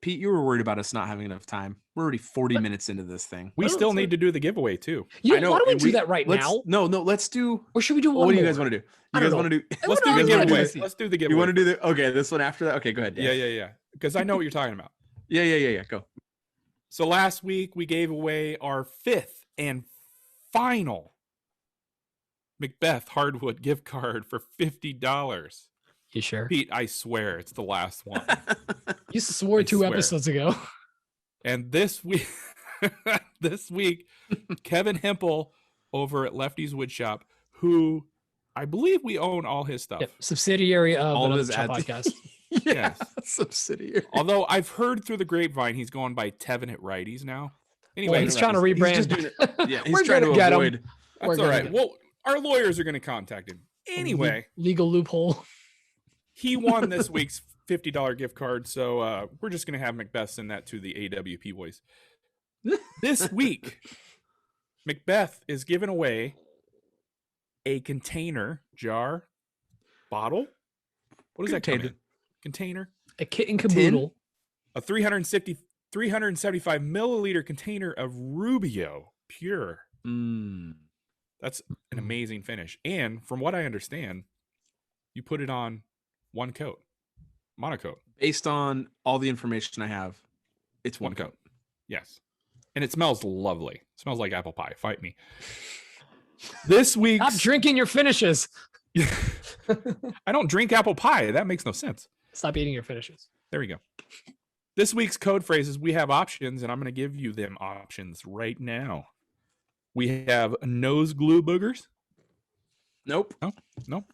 Pete, you were worried about us not having enough time. We're already 40 minutes into this thing. We still need to do the giveaway too. Why don't we do that right now? No, let's do. Or should we do one? What do you guys want to do? You guys want to do? Let's do the giveaway. Let's do the giveaway. You want to do the? Okay, this one after that. Okay, go ahead. Dan. Yeah. Because I know what you're talking about. Yeah. Go. So last week we gave away our 5th and final Macbeth hardwood gift card for $50. You sure? Pete, I swear it's the last one. You swore two episodes ago. And this week, Kevin Hemphill over at Lefty's Woodshop, who I believe we own all his stuff. Yep. Subsidiary of all his podcast. Yes. Subsidiary. Although I've heard through the grapevine he's going by Tevin at Righties now. Anyway, he's trying to rebrand. He's trying to avoid. That's all right. Well, our lawyers are going to contact him. Anyway. Legal loophole. He won this week's $50 gift card, so we're just going to have Macbeth send that to the AWP boys. This week, Macbeth is giving away a container, jar, bottle. What does that come in? Container? A kit and caboodle. A 375 milliliter container of Rubio Pure. That's an amazing finish. And from what I understand, you put it on one coat. Monocoat. Based on all the information I have, it's one coat. Yes. And it smells lovely. It smells like apple pie. Fight me. This week. Stop drinking your finishes. I don't drink apple pie. That makes no sense. Stop eating your finishes. There we go. This week's code phrases, we have options, and I'm going to give you them options right now. We have nose glue boogers. Nope. Nope.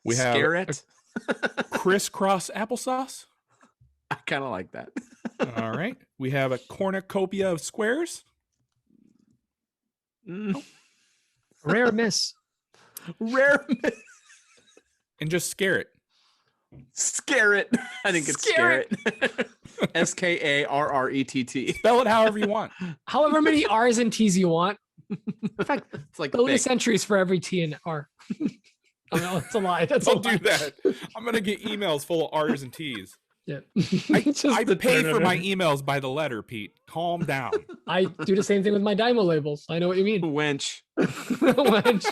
We have Scarrett. Crisscross applesauce. I kind of like that. All right. We have a cornucopia of squares. Rare miss. Rare miss. And just scare it. Scare it. I think it's scare it. SKARRETT. Spell it however you want. However many R's and T's you want. In fact, it's like bonus entries for every T and R. Oh no, it's a lie. Don't do that. I'm gonna get emails full of R's and T's. Yeah. I pay for my emails by the letter, Pete. Calm down. I do the same thing with my Dymo labels. I know what you mean. Wench. Wench.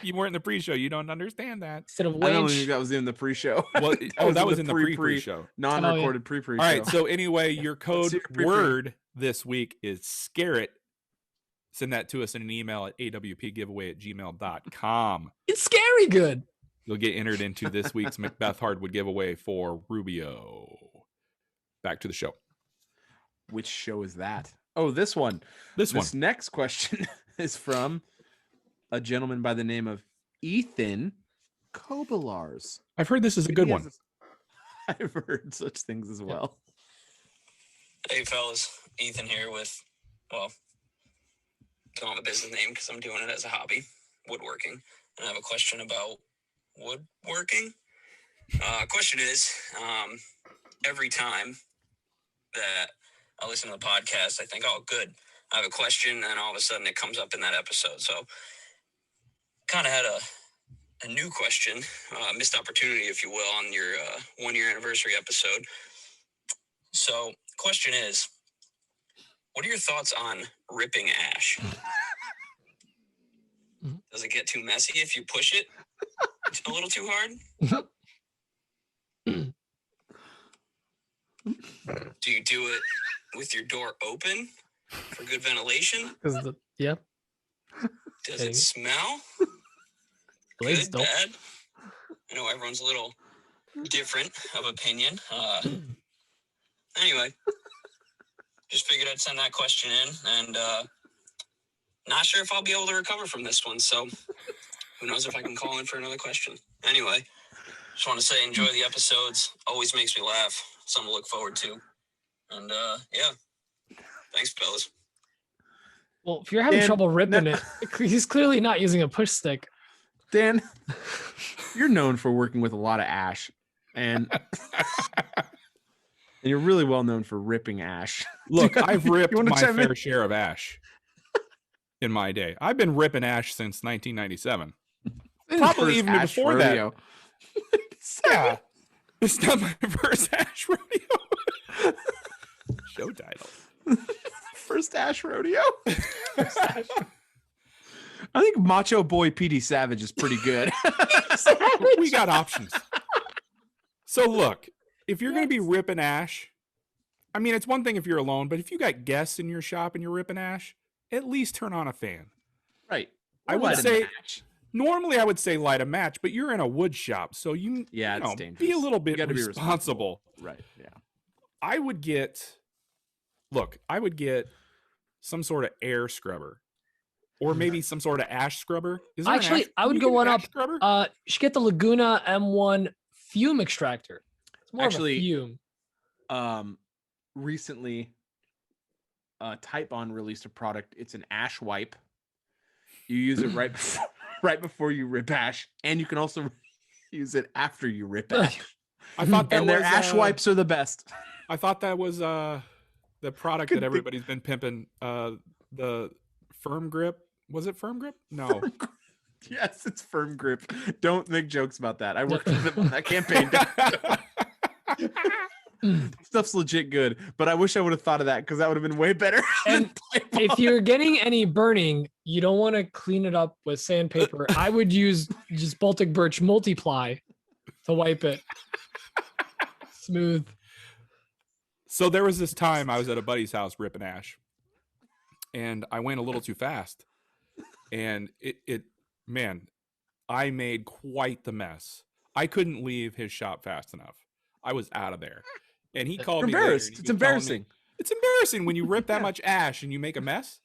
You weren't in the pre-show. You don't understand that. Instead of wench. I don't think that was in the pre-show. Well, that was in the pre-show. Non-recorded pre-show. All right. So anyway, your code word this week is scare it. Send that to us in an email at awpgiveaway@gmail.com. It's scary good. You'll get entered into this week's Macbeth Hardwood giveaway for Rubio. Back to the show. Which show is that? Oh, this one. This next question is from a gentleman by the name of Ethan Kobalars. I've heard this is a good one. I've heard such things as well. Hey, fellas. Ethan here with, well, don't have a business name because I'm doing it as a hobby, woodworking. And I have a question about woodworking. Question is, every time that I listen to the podcast, I think, oh, good. I have a question, and all of a sudden it comes up in that episode. So kind of had a new question, missed opportunity, if you will, on your 1-year anniversary episode. So question is, what are your thoughts on ripping ash? Does it get too messy if you push it a little too hard? Do you do it with your door open for good ventilation? Yeah. Does it smell? Blades Good, don't. bad? I know everyone's a little different of opinion. Anyway, just figured I'd send that question in, and not sure if I'll be able to recover from this one, so who knows if I can call in for another question. Anyway, just want to say enjoy the episodes. Always makes me laugh. Something to look forward to. And yeah, thanks, fellas. Well, if you're having trouble ripping it, he's clearly not using a push stick. Dan, you're known for working with a lot of ash, and you're really well known for ripping ash. Look, I've ripped my fair share of ash in my day. I've been ripping ash since 1997. Probably even before rodeo. That. Yeah. It's not my first ash rodeo. Show title. First ash rodeo? I think Macho Boy Petey Savage is pretty good. We got options. So look, if you're going to be ripping ash, I mean, it's one thing if you're alone, but if you got guests in your shop and you're ripping ash, at least turn on a fan. Right. I would say, normally I would say light a match, but you're in a wood shop, so you know, be a little bit responsible. Right, yeah. I would get some sort of air scrubber. Or maybe some sort of ash scrubber. Actually, I would go one up. You should get the Laguna M1 fume extractor. It's more of a fume. Recently, Type On released a product. It's an ash wipe. You use it right before you rip ash, and you can also use it after you rip ash. I thought that their ash wipes are the best. I thought that was the product that everybody's been pimping. The Firm Grip. Was it Firm Grip? No. Yes, it's Firm Grip. Don't make jokes about that. I worked with them on that campaign. Stuff's legit good, but I wish I would have thought of that because that would have been way better. And if you're getting any burning, you don't want to clean it up with sandpaper. I would use just Baltic Birch Multiply to wipe it smooth. So there was this time I was at a buddy's house ripping ash, and I went a little too fast. And man, I made quite the mess. I couldn't leave his shop fast enough. I was out of there. And he called me later. It's embarrassing. It's embarrassing when you rip that much ash and you make a mess.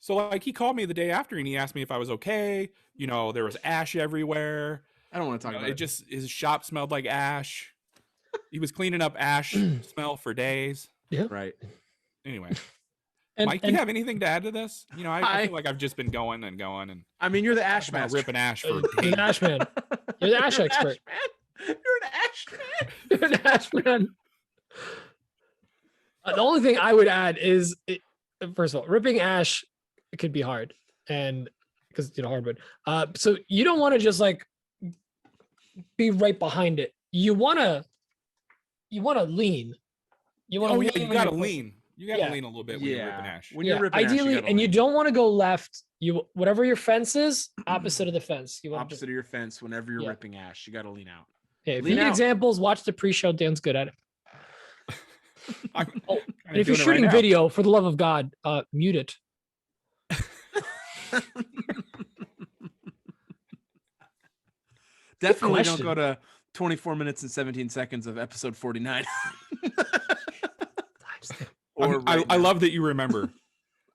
So like he called me the day after and he asked me if I was okay. You know, there was ash everywhere. I don't want to talk about it. His shop smelled like ash. He was cleaning up ash smell for days. Yeah. Right. Anyway. Mike, do you have anything to add to this? You know, I feel like I've just been going. And I mean, you're the ash man. Ripping ash for You're the ash man. You're the ash expert. You're an ash man. You're an ash man. The only thing I would add is, first of all, ripping ash could be hard, and because hardwood. So you don't want to just like be right behind it. You want to lean. You want to. You gotta lean. You gotta lean a little bit when you're ripping ash. When you're ripping ideally, ash, and you don't want to go left. Whatever your fence is, opposite of the fence. You want opposite of your fence. Whenever you're ripping ash, you gotta lean out. Yeah, if you need examples, watch the pre-show. Dan's good at it. And if you're shooting video, for the love of God, mute it. Definitely don't go to 24 minutes and 17 seconds of episode 49. I love that you remember.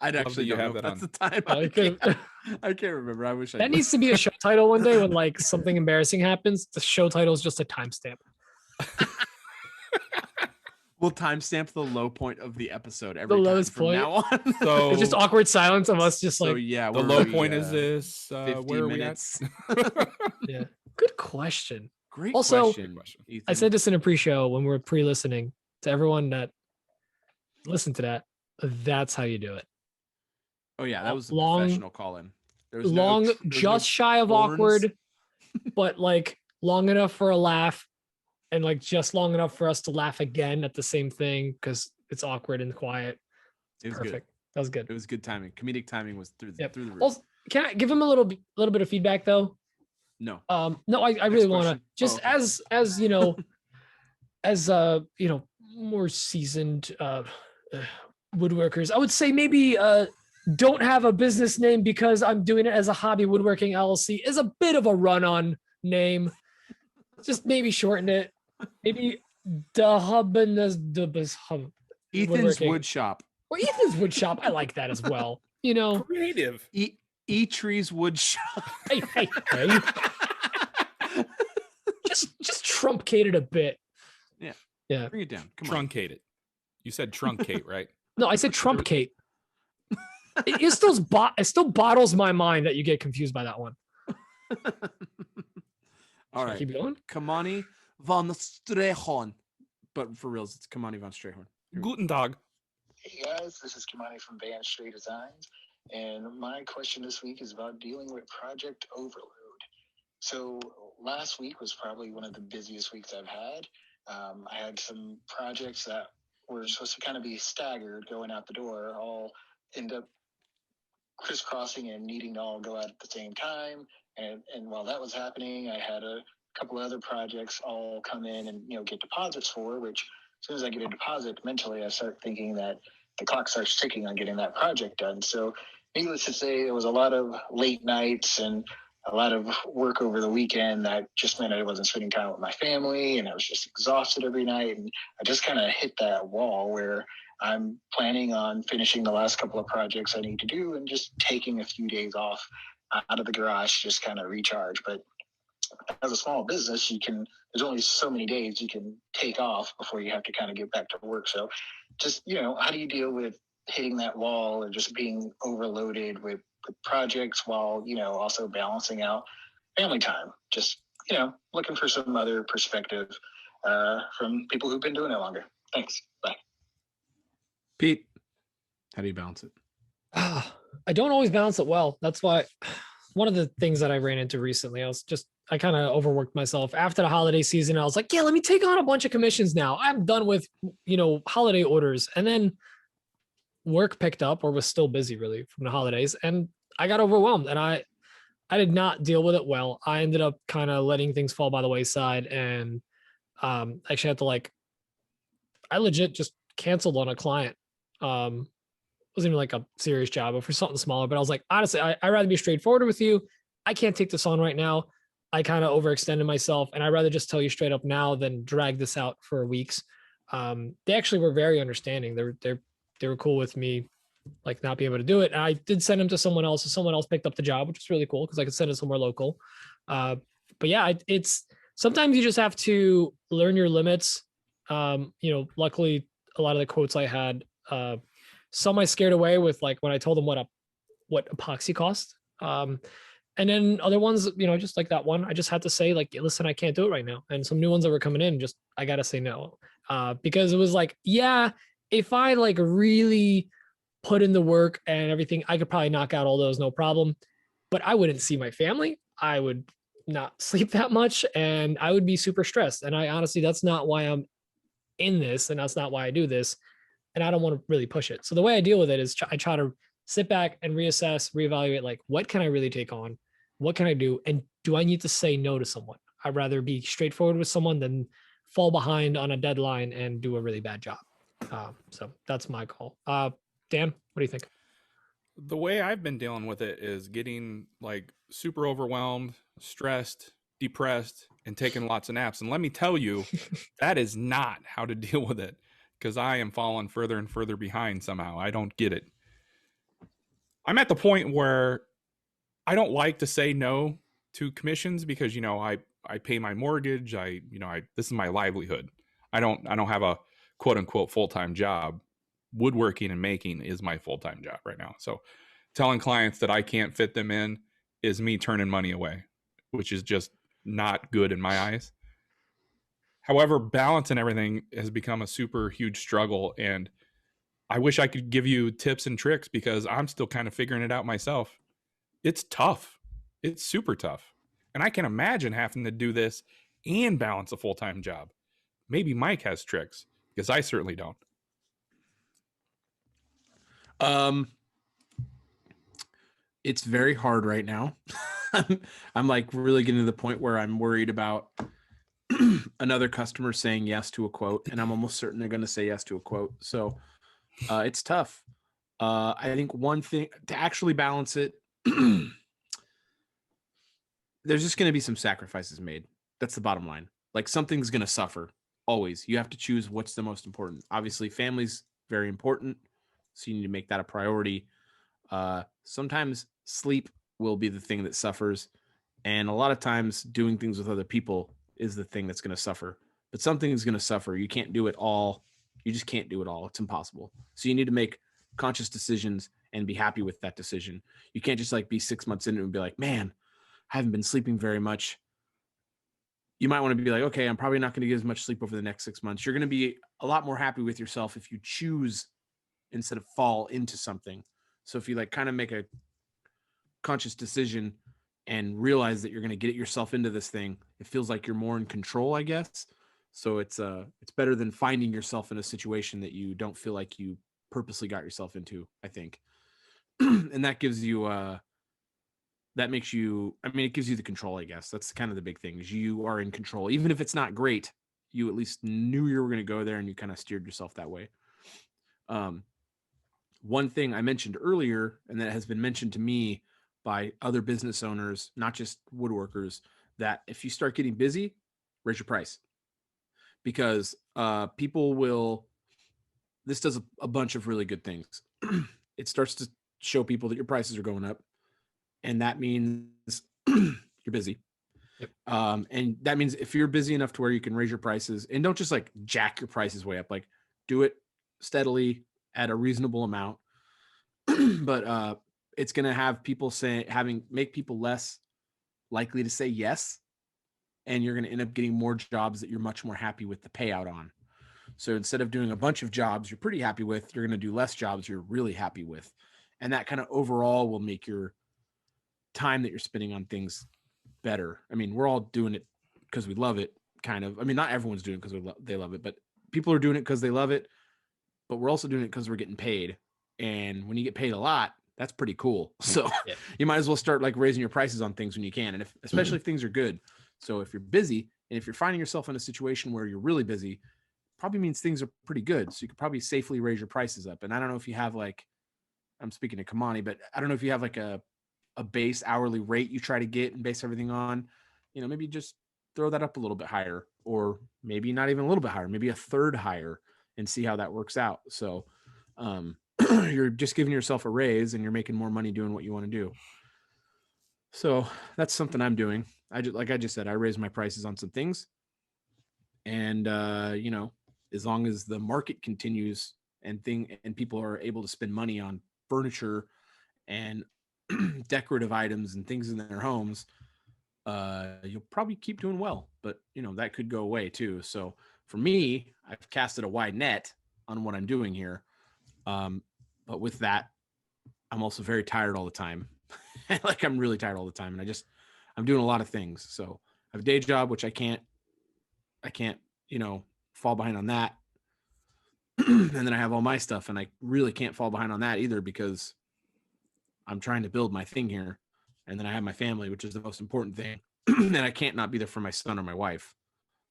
I'd actually you have that that's on. the time. I can't remember. I wish I that needs to be a show title one day when like something embarrassing happens. The show title is just a timestamp. We'll timestamp the low point of the episode every the time lowest from point. now on. So it's just awkward silence of us just like. So yeah, the low point is this. 50 where minutes. Are we at? Yeah. Good question. Great also, question. Ethan. I said this in a pre-show when we were pre-listening to everyone that listened to that. That's how you do it. Oh yeah, that was a long, professional call-in. Just shy of awkward, but like long enough for a laugh, and like just long enough for us to laugh again at the same thing because it's awkward and quiet. It was perfect. good. That was good. It was good timing. Comedic timing was through the roof. Also, can I give him a little bit of feedback though? No. No, I really want to just as more seasoned woodworkers. I would say maybe don't have a business name because I'm doing it as a hobby. Woodworking LLC is a bit of a run-on name. Just maybe shorten it. Maybe the hub and the hub. Ethan's Wood Shop. Or Ethan's Wood Shop. I like that as well. You know, Creative. E-Tree's Wood Shop. Hey. just truncate it a bit. Yeah. Bring it down. Come on. Truncate it. You said truncate, right? No, I said truncate. It still bottles my mind that you get confused by that one. All right. Keep going. Kimani Van Stray. But for reals, it's Kimani Van Stray. Guten Tag. Hey guys, this is Kimani from VanStray Designs, and my question this week is about dealing with project overload. So last week was probably one of the busiest weeks I've had. I had some projects that were supposed to kind of be staggered going out the door, all end up crisscrossing and needing to all go out at the same time. And while that was happening, I had a couple of other projects all come in and, get deposits for, which as soon as I get a deposit, mentally I start thinking that the clock starts ticking on getting that project done. So needless to say, there was a lot of late nights and a lot of work over the weekend that just meant I wasn't spending time with my family, and I was just exhausted every night. And I just kind of hit that wall where I'm planning on finishing the last couple of projects I need to do and just taking a few days off out of the garage, just kind of recharge. But as a small business, there's only so many days you can take off before you have to kind of get back to work. So just, how do you deal with hitting that wall or just being overloaded with projects while, also balancing out family time? Just, looking for some other perspective from people who've been doing it longer. Thanks. Bye. Pete, how do you balance it? I don't always balance it well. That's why one of the things that I ran into recently, I kind of overworked myself after the holiday season. I was like, yeah, let me take on a bunch of commissions now. I'm done with, holiday orders. And then work picked up or was still busy really from the holidays. And I got overwhelmed and I did not deal with it well. I ended up kind of letting things fall by the wayside and actually had to I legit just canceled on a client. Wasn't even like a serious job, but for something smaller. But I was like, honestly, I'd rather be straightforward with you. I can't take this on right now. I kind of overextended myself, and I'd rather just tell you straight up now than drag this out for weeks. They actually were very understanding. They were cool with me, not being able to do it. And I did send them to someone else, and someone else picked up the job, which was really cool because I could send it somewhere local. But yeah, it's sometimes you just have to learn your limits. Luckily, a lot of the quotes I had, some I scared away with when I told them what epoxy cost. And then other ones, just like that one, I just had to say listen, I can't do it right now. And some new ones that were coming in, I got to say no. Because it was if I really put in the work and everything, I could probably knock out all those, no problem. But I wouldn't see my family. I would not sleep that much and I would be super stressed. And I honestly, that's not why I'm in this. And that's not why I do this. And I don't want to really push it. So the way I deal with it is I try to sit back and reassess, reevaluate, what can I really take on? What can I do? And do I need to say no to someone? I'd rather be straightforward with someone than fall behind on a deadline and do a really bad job. So that's my call. Dan, what do you think? The way I've been dealing with it is getting super overwhelmed, stressed, depressed, and taking lots of naps. And let me tell you, that is not how to deal with it. Because I am falling further and further behind somehow. I don't get it. I'm at the point where I don't like to say no to commissions because, I pay my mortgage. This is my livelihood. I don't have a quote unquote full-time job. Woodworking and making is my full-time job right now. So telling clients that I can't fit them in is me turning money away, which is just not good in my eyes. However, balance and everything has become a super huge struggle. And I wish I could give you tips and tricks because I'm still kind of figuring it out myself. It's tough. It's super tough. And I can imagine having to do this and balance a full-time job. Maybe Mike has tricks because I certainly don't. It's very hard right now. I'm really getting to the point where I'm worried about another customer saying yes to a quote, and I'm almost certain they're going to say yes to a quote. So It's tough. I think one thing to actually balance it, there's just going to be some sacrifices made. That's the bottom line. Like something's going to suffer always. You have to choose what's the most important. Obviously, family's very important, so you need to make that a priority. Sometimes sleep will be the thing that suffers, and a lot of times doing things with other people is the thing that's going to suffer. But something is going to suffer. You can't do it all. You just can't do it all. It's impossible. So you need to make conscious decisions and be happy with that decision. You can't just like be 6 months into it and be like, man, I haven't been sleeping very much. You might want to be like, okay, I'm probably not going to get as much sleep over the next 6 months. You're going to be a lot more happy with yourself if you choose instead of fall into something. So if you like kind of make a conscious decision and realize that you're going to get yourself into this thing, it feels like you're more in control, I guess. So it's better than finding yourself in a situation that you don't feel like you purposely got yourself into, I think. And that gives you that makes you, I mean, it gives you the control, I guess. That's kind of the big thing is you are in control. Even if it's not great, you at least knew you were going to go there and you kind of steered yourself that way. One thing I mentioned earlier, and that has been mentioned to me by other business owners, not just woodworkers, that if you start getting busy, raise your price. Because people will, this does a bunch of really good things. It starts to show people that your prices are going up. And that means you're busy. Yep. And that means if you're busy enough to where you can raise your prices and don't just like jack your prices way up, like do it steadily at a reasonable amount. But it's going to have people make people less likely to say yes. And you're going to end up getting more jobs that you're much more happy with the payout on. So instead of doing a bunch of jobs you're pretty happy with, you're going to do less jobs you're really happy with. And that kind of overall will make your time that you're spending on things better. I mean, we're all doing it because we love it, kind of. I mean, not everyone's doing it because they love it, but people are doing it because they love it. But we're also doing it because we're getting paid. And when you get paid a lot, that's pretty cool. So you might as well start like raising your prices on things when you can. And especially if things are good. So if you're busy and if you're finding yourself in a situation where you're really busy, probably means things are pretty good. So you could probably safely raise your prices up. And I don't know if you have like, I'm speaking to Kimani, but I don't know if you have like a base hourly rate you try to get and base everything on, maybe just throw that up a little bit higher, or maybe not even a little bit higher, maybe a third higher, and see how that works out. So you're just giving yourself a raise and you're making more money doing what you want to do. So that's something I'm doing. Like I just said, I raised my prices on some things, and as long as the market continues and people are able to spend money on furniture and decorative items and things in their homes, you'll probably keep doing well. But that could go away too. So for me, I've casted a wide net on what I'm doing here. But with that, I'm also very tired all the time. Like I'm really tired all the time, and I'm doing a lot of things. So I have a day job, which I can't fall behind on that. And then I have all my stuff, and I really can't fall behind on that either because I'm trying to build my thing here. And then I have my family, which is the most important thing. And I can't not be there for my son or my wife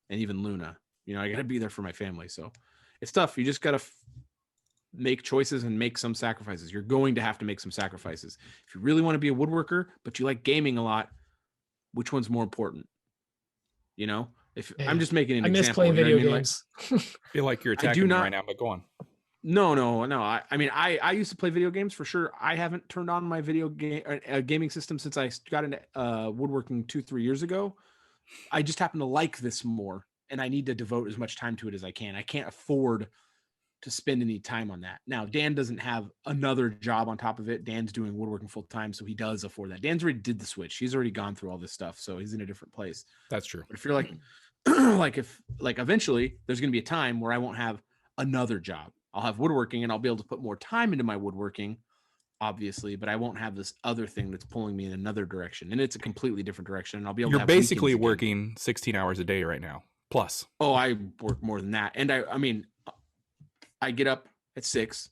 and even Luna. I got to be there for my family. So it's tough. You just got to make choices and make some sacrifices. You're going to have to make some sacrifices. If you really want to be a woodworker, but you like gaming a lot, which one's more important? If I'm just making an example. I miss playing video games. I feel like you're attacking me right now, but go on. No. I mean, I used to play video games for sure. I haven't turned on my video game gaming system since I got into woodworking 2-3 years ago. I just happen to like this more, and I need to devote as much time to it as I can. I can't afford to spend any time on that. Now, Dan doesn't have another job on top of it. Dan's doing woodworking full time, so he does afford that. Dan's already did the switch. He's already gone through all this stuff, so he's in a different place. That's true. But if you're like, if eventually there's going to be a time where I won't have another job. I'll have woodworking and I'll be able to put more time into my woodworking, obviously, but I won't have this other thing that's pulling me in another direction. And it's a completely different direction. And I'll be able to have basically working 16 hours a day right now. Plus. Oh, I work more than that. And I mean, I get up at 6.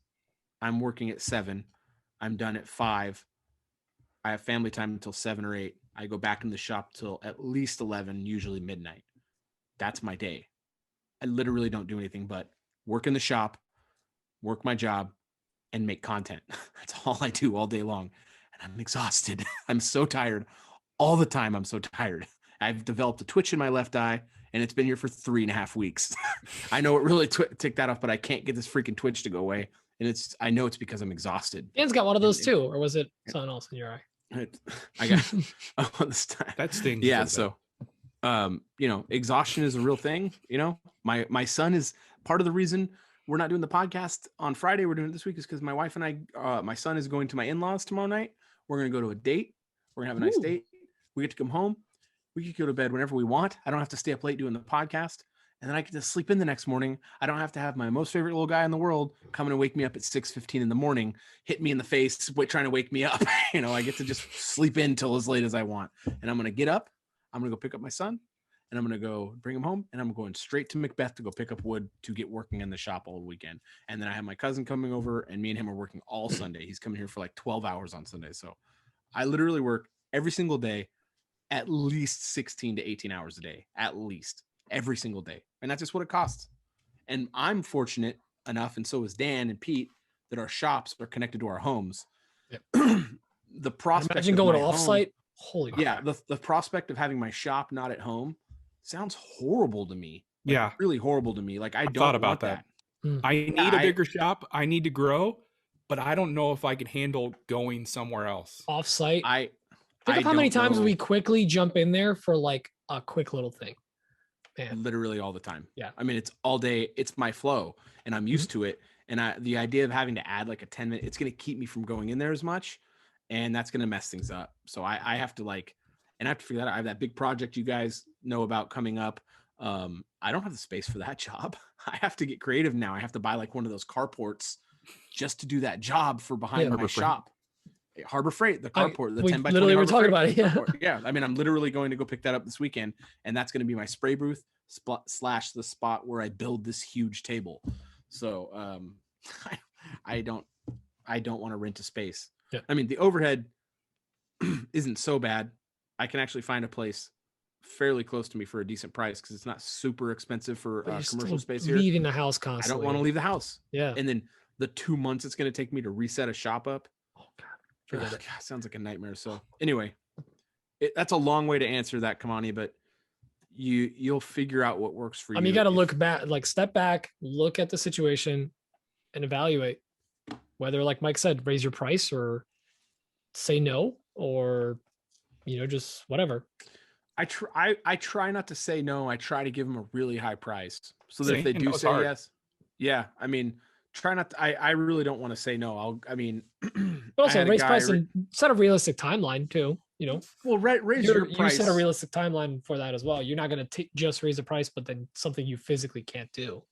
I'm working at 7. I'm done at 5. I have family time until 7 or 8. I go back in the shop till at least 11, usually midnight. That's my day. I literally don't do anything but work in the shop, work my job, and make content. That's all I do all day long. And I'm exhausted. I'm so tired all the time. I'm so tired. I've developed a twitch in my left eye, and it's been here for 3.5 weeks. I know it really ticked that off, but I can't get this freaking twitch to go away. And I know it's because I'm exhausted. Dan's got one of those too, or was it something else in your eye? I got this time. That stings. Yeah. So, exhaustion is a real thing. My son is part of the reason we're not doing the podcast on Friday. We're doing it this week is because my wife and I, my son is going to my in-laws tomorrow night. We're going to go to a date. We're going to have a nice date. We get to come home. We can go to bed whenever we want. I don't have to stay up late doing the podcast. And then I get to sleep in the next morning. I don't have to have my most favorite little guy in the world come and wake me up at 6:15 in the morning, hit me in the face, trying to wake me up. I get to just sleep in till as late as I want. And I'm going to get up. I'm going to go pick up my son, and I'm going to go bring him home. And I'm going straight to Macbeth to go pick up wood to get working in the shop all weekend. And then I have my cousin coming over, and me and him are working all Sunday. He's coming here for like 12 hours on Sunday. So I literally work every single day, at least 16 to 18 hours a day, at least every single day. And that's just what it costs. And I'm fortunate enough, and so is Dan and Pete, that our shops are connected to our homes. Yep. The prospect imagine going offsite. Holy yeah, the prospect of having my shop not at home sounds horrible to me. Yeah, really horrible to me. Like I don't thought about want that. I need a bigger shop. I need to grow, but I don't know if I can handle going somewhere else. Offsite. Think of how many times we quickly jump in there for like a quick little thing. Man. Literally all the time. Yeah. I mean, it's all day. It's my flow, and I'm used to it. And the idea of having to add like a 10-minute, it's going to keep me from going in there as much, and that's going to mess things up. So I have to I have to figure that out. I have that big project you guys know about coming up. I don't have the space for that job. I have to get creative now. I have to buy like one of those carports just to do that job for behind my shop. Harbor Freight, the carport, the 10 by 20. Literally, we're talking about it. Yeah. Yeah. I mean, I'm literally going to go pick that up this weekend, and that's going to be my spray booth / the spot where I build this huge table. So, I don't want to rent a space. Yeah. I mean, the overhead isn't so bad. I can actually find a place fairly close to me for a decent price because it's not super expensive for commercial space here. Leaving the house constantly. I don't want to leave the house. Yeah. And then the 2 months it's going to take me to reset a shop up. Oh God. Forget it. God, sounds like a nightmare. So anyway, that's a long way to answer that, Kimani, but you'll figure out what works for you. I mean, you got to look back, like step back, look at the situation, and evaluate whether, like Mike said, raise your price or say no, or just whatever. I try not to say no. I try to give them a really high price so that if they do say yes, yeah. I mean, try not to, I really don't want to say no. But also raise price and set a realistic timeline too. Well, raise your price. You set a realistic timeline for that as well. You're not going to just raise the price, but then something you physically can't do.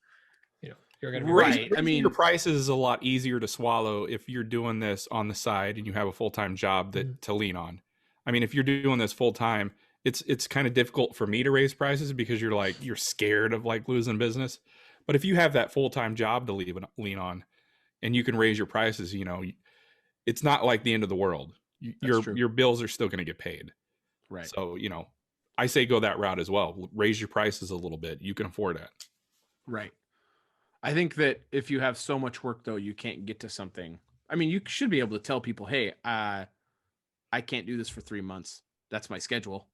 You're going to be right. I mean, your price is a lot easier to swallow if you're doing this on the side and you have a full-time job to lean on. I mean, if you're doing this full time, it's kind of difficult for me to raise prices because you're scared of like losing business. But if you have that full-time job to lean on, and you can raise your prices, it's not like the end of the world. Your bills are still going to get paid. Right. So, I say go that route as well. Raise your prices a little bit. You can afford it. Right. I think that if you have so much work though, you can't get to something. I mean, you should be able to tell people, hey, I can't do this for 3 months. That's my schedule.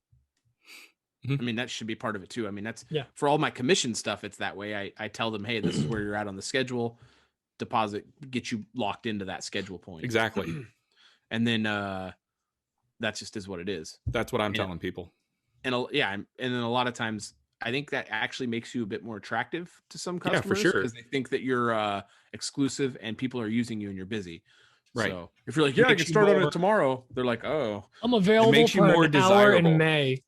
I mean, that should be part of it too. I mean, that's for all my commission stuff. It's that way. I tell them, hey, this is where you're at on the schedule. Deposit, get you locked into that schedule point. Exactly. And then that just is what it is. That's what I'm telling people. And and then a lot of times I think that actually makes you a bit more attractive to some customers. Yeah, for sure. Because they think that you're exclusive and people are using you and you're busy. Right. So if you're like, I can start on it tomorrow, they're like, oh, I'm available for an hour in May.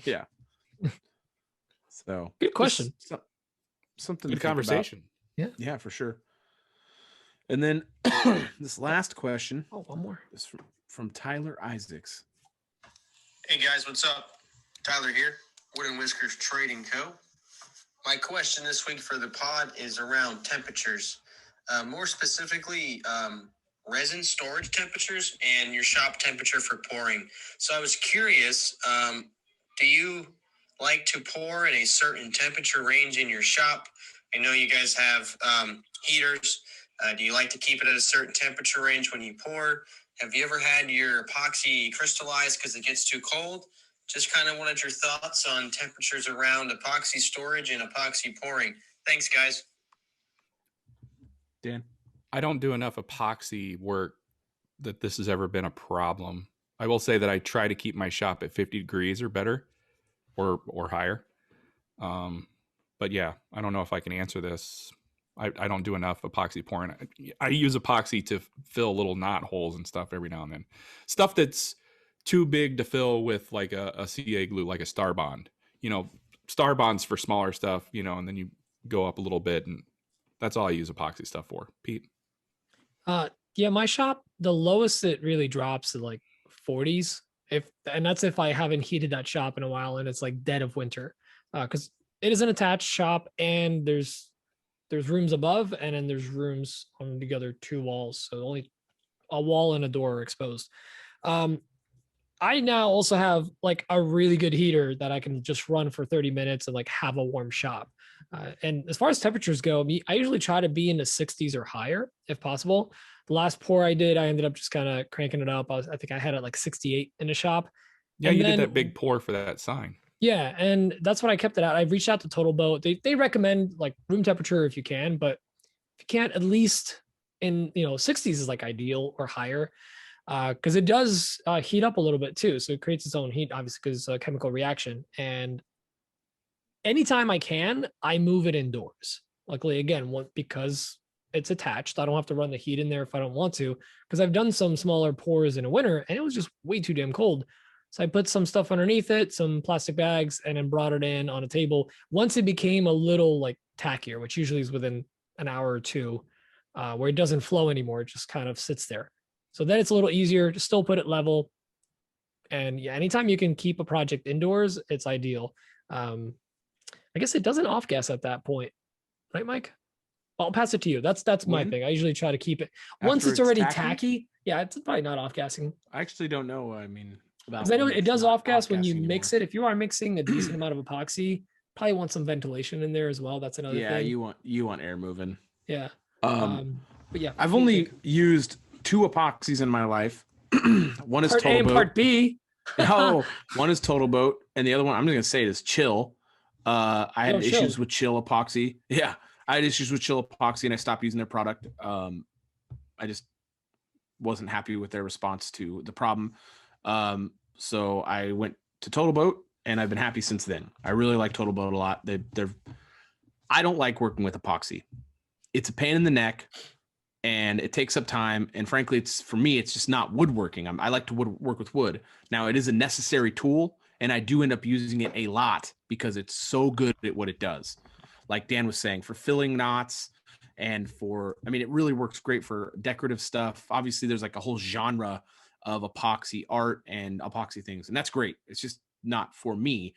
Yeah. So good question. Something good conversation. About. Yeah, for sure. And then this last question. Oh, one more. Is from Tyler Issacs. Hey guys, what's up? Tyler here, Wood and Whiskers Trading Co. My question this week for the pod is around temperatures, more specifically resin storage temperatures and your shop temperature for pouring. So I was curious, do you like to pour in a certain temperature range in your shop? I know you guys have heaters Do you like to keep it at a certain temperature range when you pour? Have you ever had your epoxy crystallize because it gets too cold? Just kind of wanted your thoughts on temperatures around epoxy storage and epoxy pouring. Thanks, guys. Dan? I don't do enough epoxy work that this has ever been a problem. I will say that I try to keep my shop at 50 degrees or better, or higher. But yeah, I don't know if I can answer this. I don't do enough epoxy pouring. I use epoxy to fill little knot holes and stuff every now and then. Stuff that's too big to fill with like a CA glue, like a Star Bond. You know, Star Bond's for smaller stuff, you know, and then you go up a little bit, and that's all I use epoxy stuff for. Pete? Yeah, my shop, the lowest it really drops is like 40s. And that's if I haven't heated that shop in a while and it's like dead of winter. Because it is an attached shop and there's rooms above and then there's rooms on the other two walls. So only a wall and a door are exposed. I now also have like a really good heater that I can just run for 30 minutes and like have a warm shop. And as far as temperatures go, I usually try to be in the 60s or higher if possible. The last pour I did, I ended up just kind of cranking it up. I think I had it like 68 in the shop. Yeah, and you then, did that big pour for that sign. Yeah, and that's what I kept it at. I've reached out to Total Boat. They recommend like room temperature if you can, but if you can't, at least in 60s is like ideal or higher. Because it does heat up a little bit too. So it creates its own heat, obviously, because chemical reaction. And anytime I can, I move it indoors. Luckily, again, because it's attached, I don't have to run the heat in there if I don't want to. Because I've done some smaller pours in the winter and it was just way too damn cold. So I put some stuff underneath it, some plastic bags, and then brought it in on a table. Once it became a little like tackier, which usually is within an hour or two, where it doesn't flow anymore, it just kind of sits there. So then it's a little easier to still put it level. And yeah, anytime you can keep a project indoors, it's ideal. I guess it doesn't off gas at that point, right, Mike? I'll pass it to you. That's my thing. I usually try to keep it once it's already tacky. Yeah, it's probably not off gassing. I actually don't know. I mean, because I know it does off gas when you mix it. If you are mixing a decent amount of epoxy, probably want some ventilation in there as well. That's another thing. Yeah, you want air moving. Yeah. But yeah, I've only used 2 epoxies in my life. One is part Total A and Boat. Part B. One is Total Boat, and the other one I'm just gonna say it is Chill. I had issues with Chill epoxy. Yeah, I had issues with Chill epoxy, and I stopped using their product. I just wasn't happy with their response to the problem. So I went to Total Boat, and I've been happy since then. I really like Total Boat a lot. I don't like working with epoxy. It's a pain in the neck, and it takes up time. And frankly, for me, it's just not woodworking. I like to work with wood. Now, it is a necessary tool, and I do end up using it a lot because it's so good at what it does. Like Dan was saying, for filling knots and it really works great for decorative stuff. Obviously, there's like a whole genre of epoxy art and epoxy things, and that's great. It's just not for me.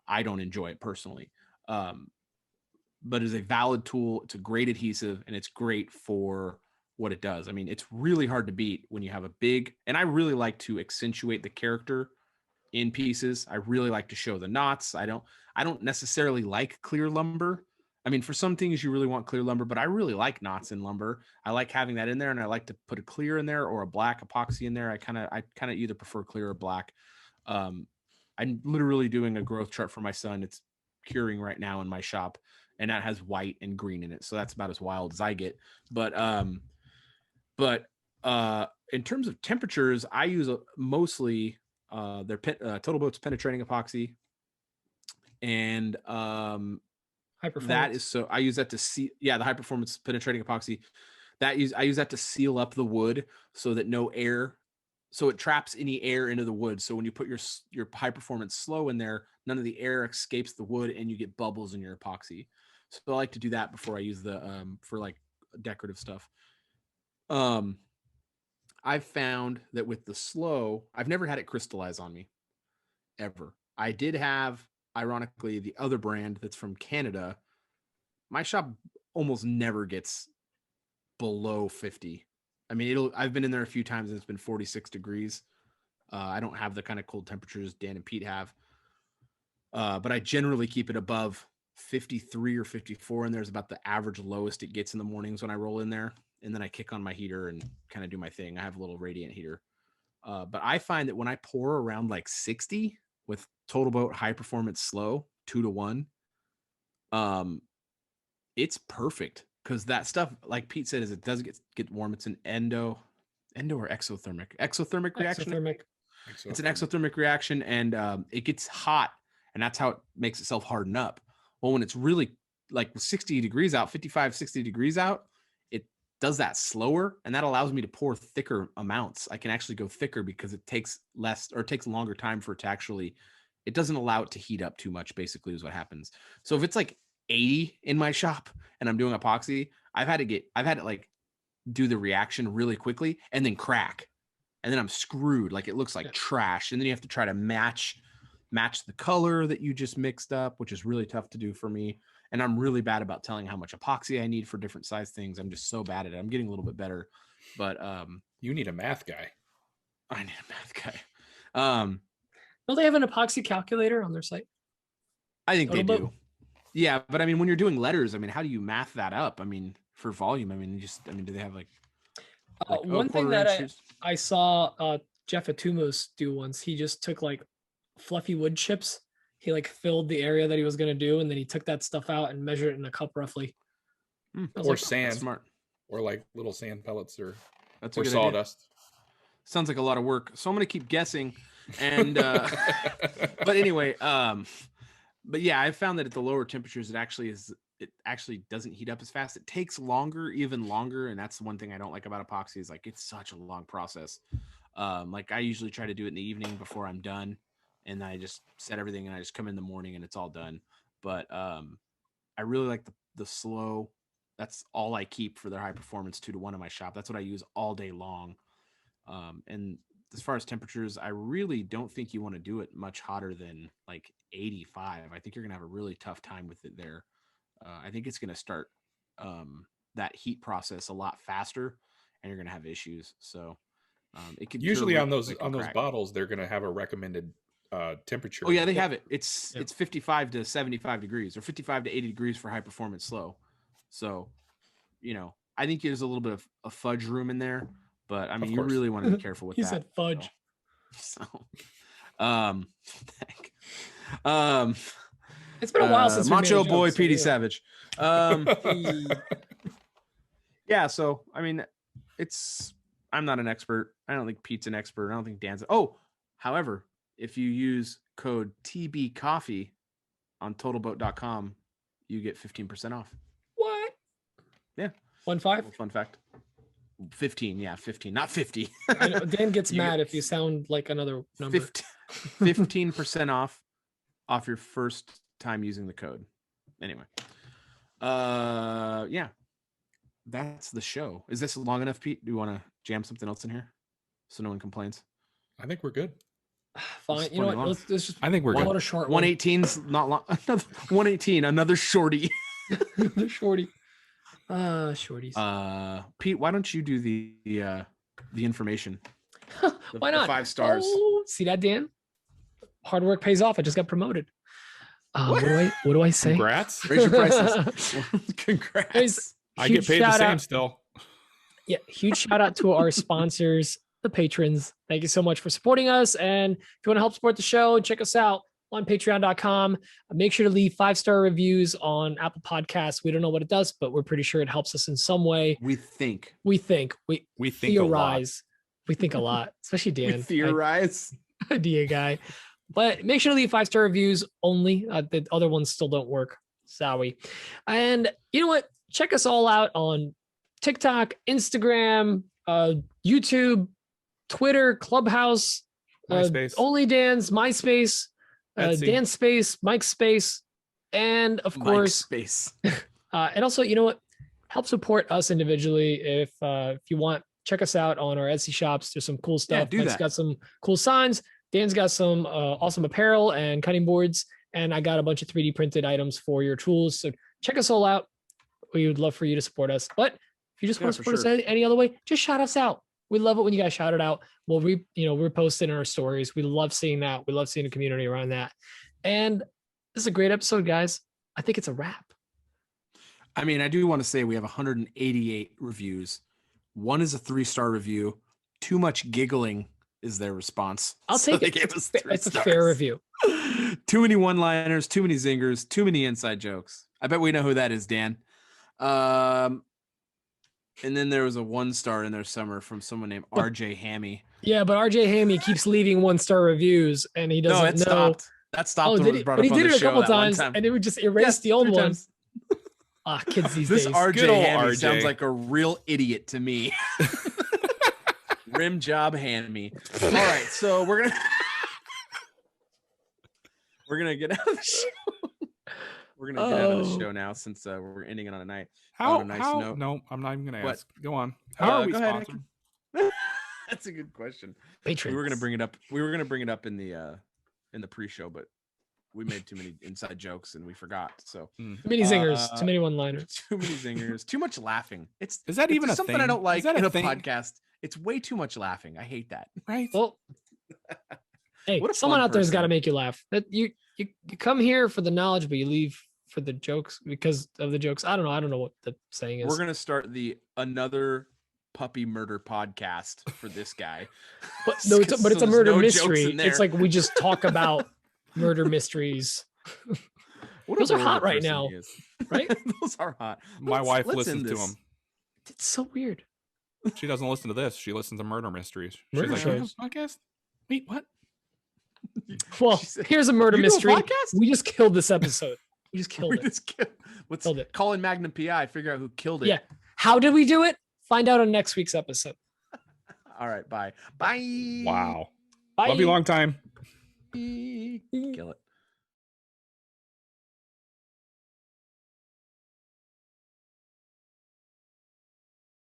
I don't enjoy it personally. But it's a valid tool. It's a great adhesive, and it's great for what it does. I mean, it's really hard to beat when you have a big, and I really like to accentuate the character in pieces. I really like to show the knots. I don't necessarily like clear lumber. I mean, for some things you really want clear lumber, but I really like knots in lumber. I like having that in there, and I like to put a clear in there or a black epoxy in there. I kind of either prefer clear or black. I'm literally doing a growth chart for my son. It's curing right now in my shop, and that has white and green in it. So that's about as wild as I get. But in terms of temperatures, I use mostly their Total Boat's penetrating epoxy, and that is so I use that to see the high performance penetrating epoxy. I use that to seal up the wood so that no air, so it traps any air into the wood. So when you put your high performance slow in there, none of the air escapes the wood, and you get bubbles in your epoxy. So I like to do that before I use the for like decorative stuff. I've found that with the slow, I've never had it crystallize on me ever. I did have, ironically, the other brand that's from Canada. My shop almost never gets below 50. I mean, I've been in there a few times and it's been 46 degrees. I don't have the kind of cold temperatures Dan and Pete have. But I generally keep it above 53 or 54, and there's about the average lowest it gets in the mornings when I roll in there. and then I kick on my heater and kind of do my thing. I have a little radiant heater. But I find that when I pour around like 60 with Total Boat High Performance Slow 2-to-1, it's perfect because that stuff, like Pete said, is it does get warm. It's an endo or exothermic reaction. It's an exothermic reaction, and it gets hot, and that's how it makes itself harden up. Well, when it's really like 60 degrees out, 55, 60 degrees out, it does that slower, and that allows me to pour thicker amounts. I can actually go thicker because it takes less, or it takes a longer time for it to actually, it doesn't allow it to heat up too much, basically is what happens. So if it's like 80 in my shop and I'm doing epoxy, I've had it like do the reaction really quickly and then crack. And then I'm screwed. Like it looks like trash. And then you have to try to match the color that you just mixed up, which is really tough to do for me. And I'm really bad about telling how much epoxy I need for different size things. I'm just so bad at it. I'm getting a little bit better, but you need a math guy. I need a math guy. Don't they have an epoxy calculator on their site? I think they do. Yeah, but I mean, when you're doing letters, I mean, how do you math that up? I mean, for volume, I mean, do they have like one thing that I saw Jeff Atumos do once, he just took like fluffy wood chips. He like filled the area that he was going to do, and then he took that stuff out and measured it in a cup roughly. Or like, sand, smart, or like little sand pellets, or sawdust. Sounds like a lot of work. So I'm going to keep guessing. And but anyway, but yeah, I found that at the lower temperatures, it actually doesn't heat up as fast. It takes even longer, and that's the one thing I don't like about epoxy is like it's such a long process. Like I usually try to do it in the evening before I'm done, and I just set everything and I just come in the morning and it's all done. But I really like the slow. That's all I keep for their high performance 2-to-1 in my shop. That's what I use all day long. And as far as temperatures, I really don't think you want to do it much hotter than like 85. I think you're going to have a really tough time with it there. I think it's going to start that heat process a lot faster, and you're going to have issues. So it can usually on those bottles, they're going to have a recommended temperature. Oh yeah, they have it. It's 55 to 75 degrees or 55 to 80 degrees for high performance slow. So, I think there's a little bit of a fudge room in there. But I mean, you really want to be careful with that. He said fudge. So, it's been a while since Macho boy Petey Savage. Yeah. So, I mean, I'm not an expert. I don't think Pete's an expert. I don't think Dan's. However, if you use code TB Coffee on totalboat.com, you get 15% off. What? Yeah. 15? Fun fact. 15, yeah, 15, not 50. I know, Dan gets mad if you sound like another number. 15% off your first time using the code. Anyway, yeah, that's the show. Is this long enough, Pete? Do you want to jam something else in here so no one complains? I think we're good. Fine. You know what? Let's just. I think we're good. A short 118's not long. Another 118, another shorty. Another shorty. Shorties. Pete, why don't you do the information? Why not? The 5 stars. Oh, see that, Dan? Hard work pays off. I just got promoted. What do I say? Congrats. Raise your prices. Congrats. I get paid the same still. Yeah, huge shout out to our sponsors, the patrons. Thank you so much for supporting us. And if you want to help support the show, check us out on patreon.com. Make sure to leave 5-star reviews on Apple Podcasts. We don't know what it does, but we're pretty sure it helps us in some way. We think. We theorize. We think a lot, especially Dan. We theorize. Idea guy. But make sure to leave 5-star reviews only. The other ones still don't work. Sorry. And you know what? Check us all out on TikTok, Instagram, YouTube, Twitter, Clubhouse, MySpace. Only Dan's, MySpace, Dan's Space, Mike's Space, and of course, Space. and also, you know what? Help support us individually if you want. Check us out on our Etsy shops. There's some cool stuff. Yeah, Mike's got some cool signs. Dan's got some awesome apparel and cutting boards, and I got a bunch of 3D printed items for your tools. So check us all out. We would love for you to support us. But if you just want to support us any other way, just shout us out. We love it when you guys shout it out. We'll repost it in our stories. We love seeing that. We love seeing the community around that. And this is a great episode, guys. I think it's a wrap. I mean, I do want to say we have 188 reviews. One is a 3-star review. Too much giggling is their response. I'll take it. It's a fair review. Too many one-liners, too many zingers, too many inside jokes. I bet we know who that is, Dan. And then there was a 1-star in there somewhere from someone named RJ Hammy. Yeah, but RJ Hammy keeps leaving 1-star reviews, and he doesn't know. Stopped. That stopped. But he did it a couple times, and it would just erase the old one. Kids these days. This RJ Hammy sounds like a real idiot to me. Rim job Hammy. All right, so we're gonna get out of the show. We're gonna get out of the show now since we're ending it on a night. How? On a nice how? note. No, I'm not even gonna What? ask. Go on. How are we go ahead, sponsored? That's a good question. Patrons. We were gonna bring it up. We were gonna bring it up in the pre-show, but we made too many inside jokes and we forgot. So too many zingers, too many one-liners, too many zingers, too much laughing. Is that even something thing? I don't like Is that in a thing? podcast? It's way too much laughing. I hate that. Right. Well, hey, What a someone fun out there's got to person. make you laugh. That you come here for the knowledge, but you leave for the jokes because of the jokes. I don't know what the saying is. We're gonna start the another puppy murder podcast for this guy. But no, it's a there's murder no jokes mystery. in there. It's like we just talk about murder mysteries. What Those a are hot horrible right person now, he is. right? Those are hot. My wife let's listens end to this. him. It's so weird. She doesn't listen to this. She listens to murder mysteries. She's Murder like, "You have shows. a podcast? Wait, what? Well, She said, here's a murder "You do a mystery. podcast?" We just killed this episode. We just killed We it. just let's Killed it. call in Magnum PI. Figure out who killed it. Yeah. How did we do it? Find out on next week's episode. All right. Bye. Bye. Wow. Bye. Love you long time. Kill it.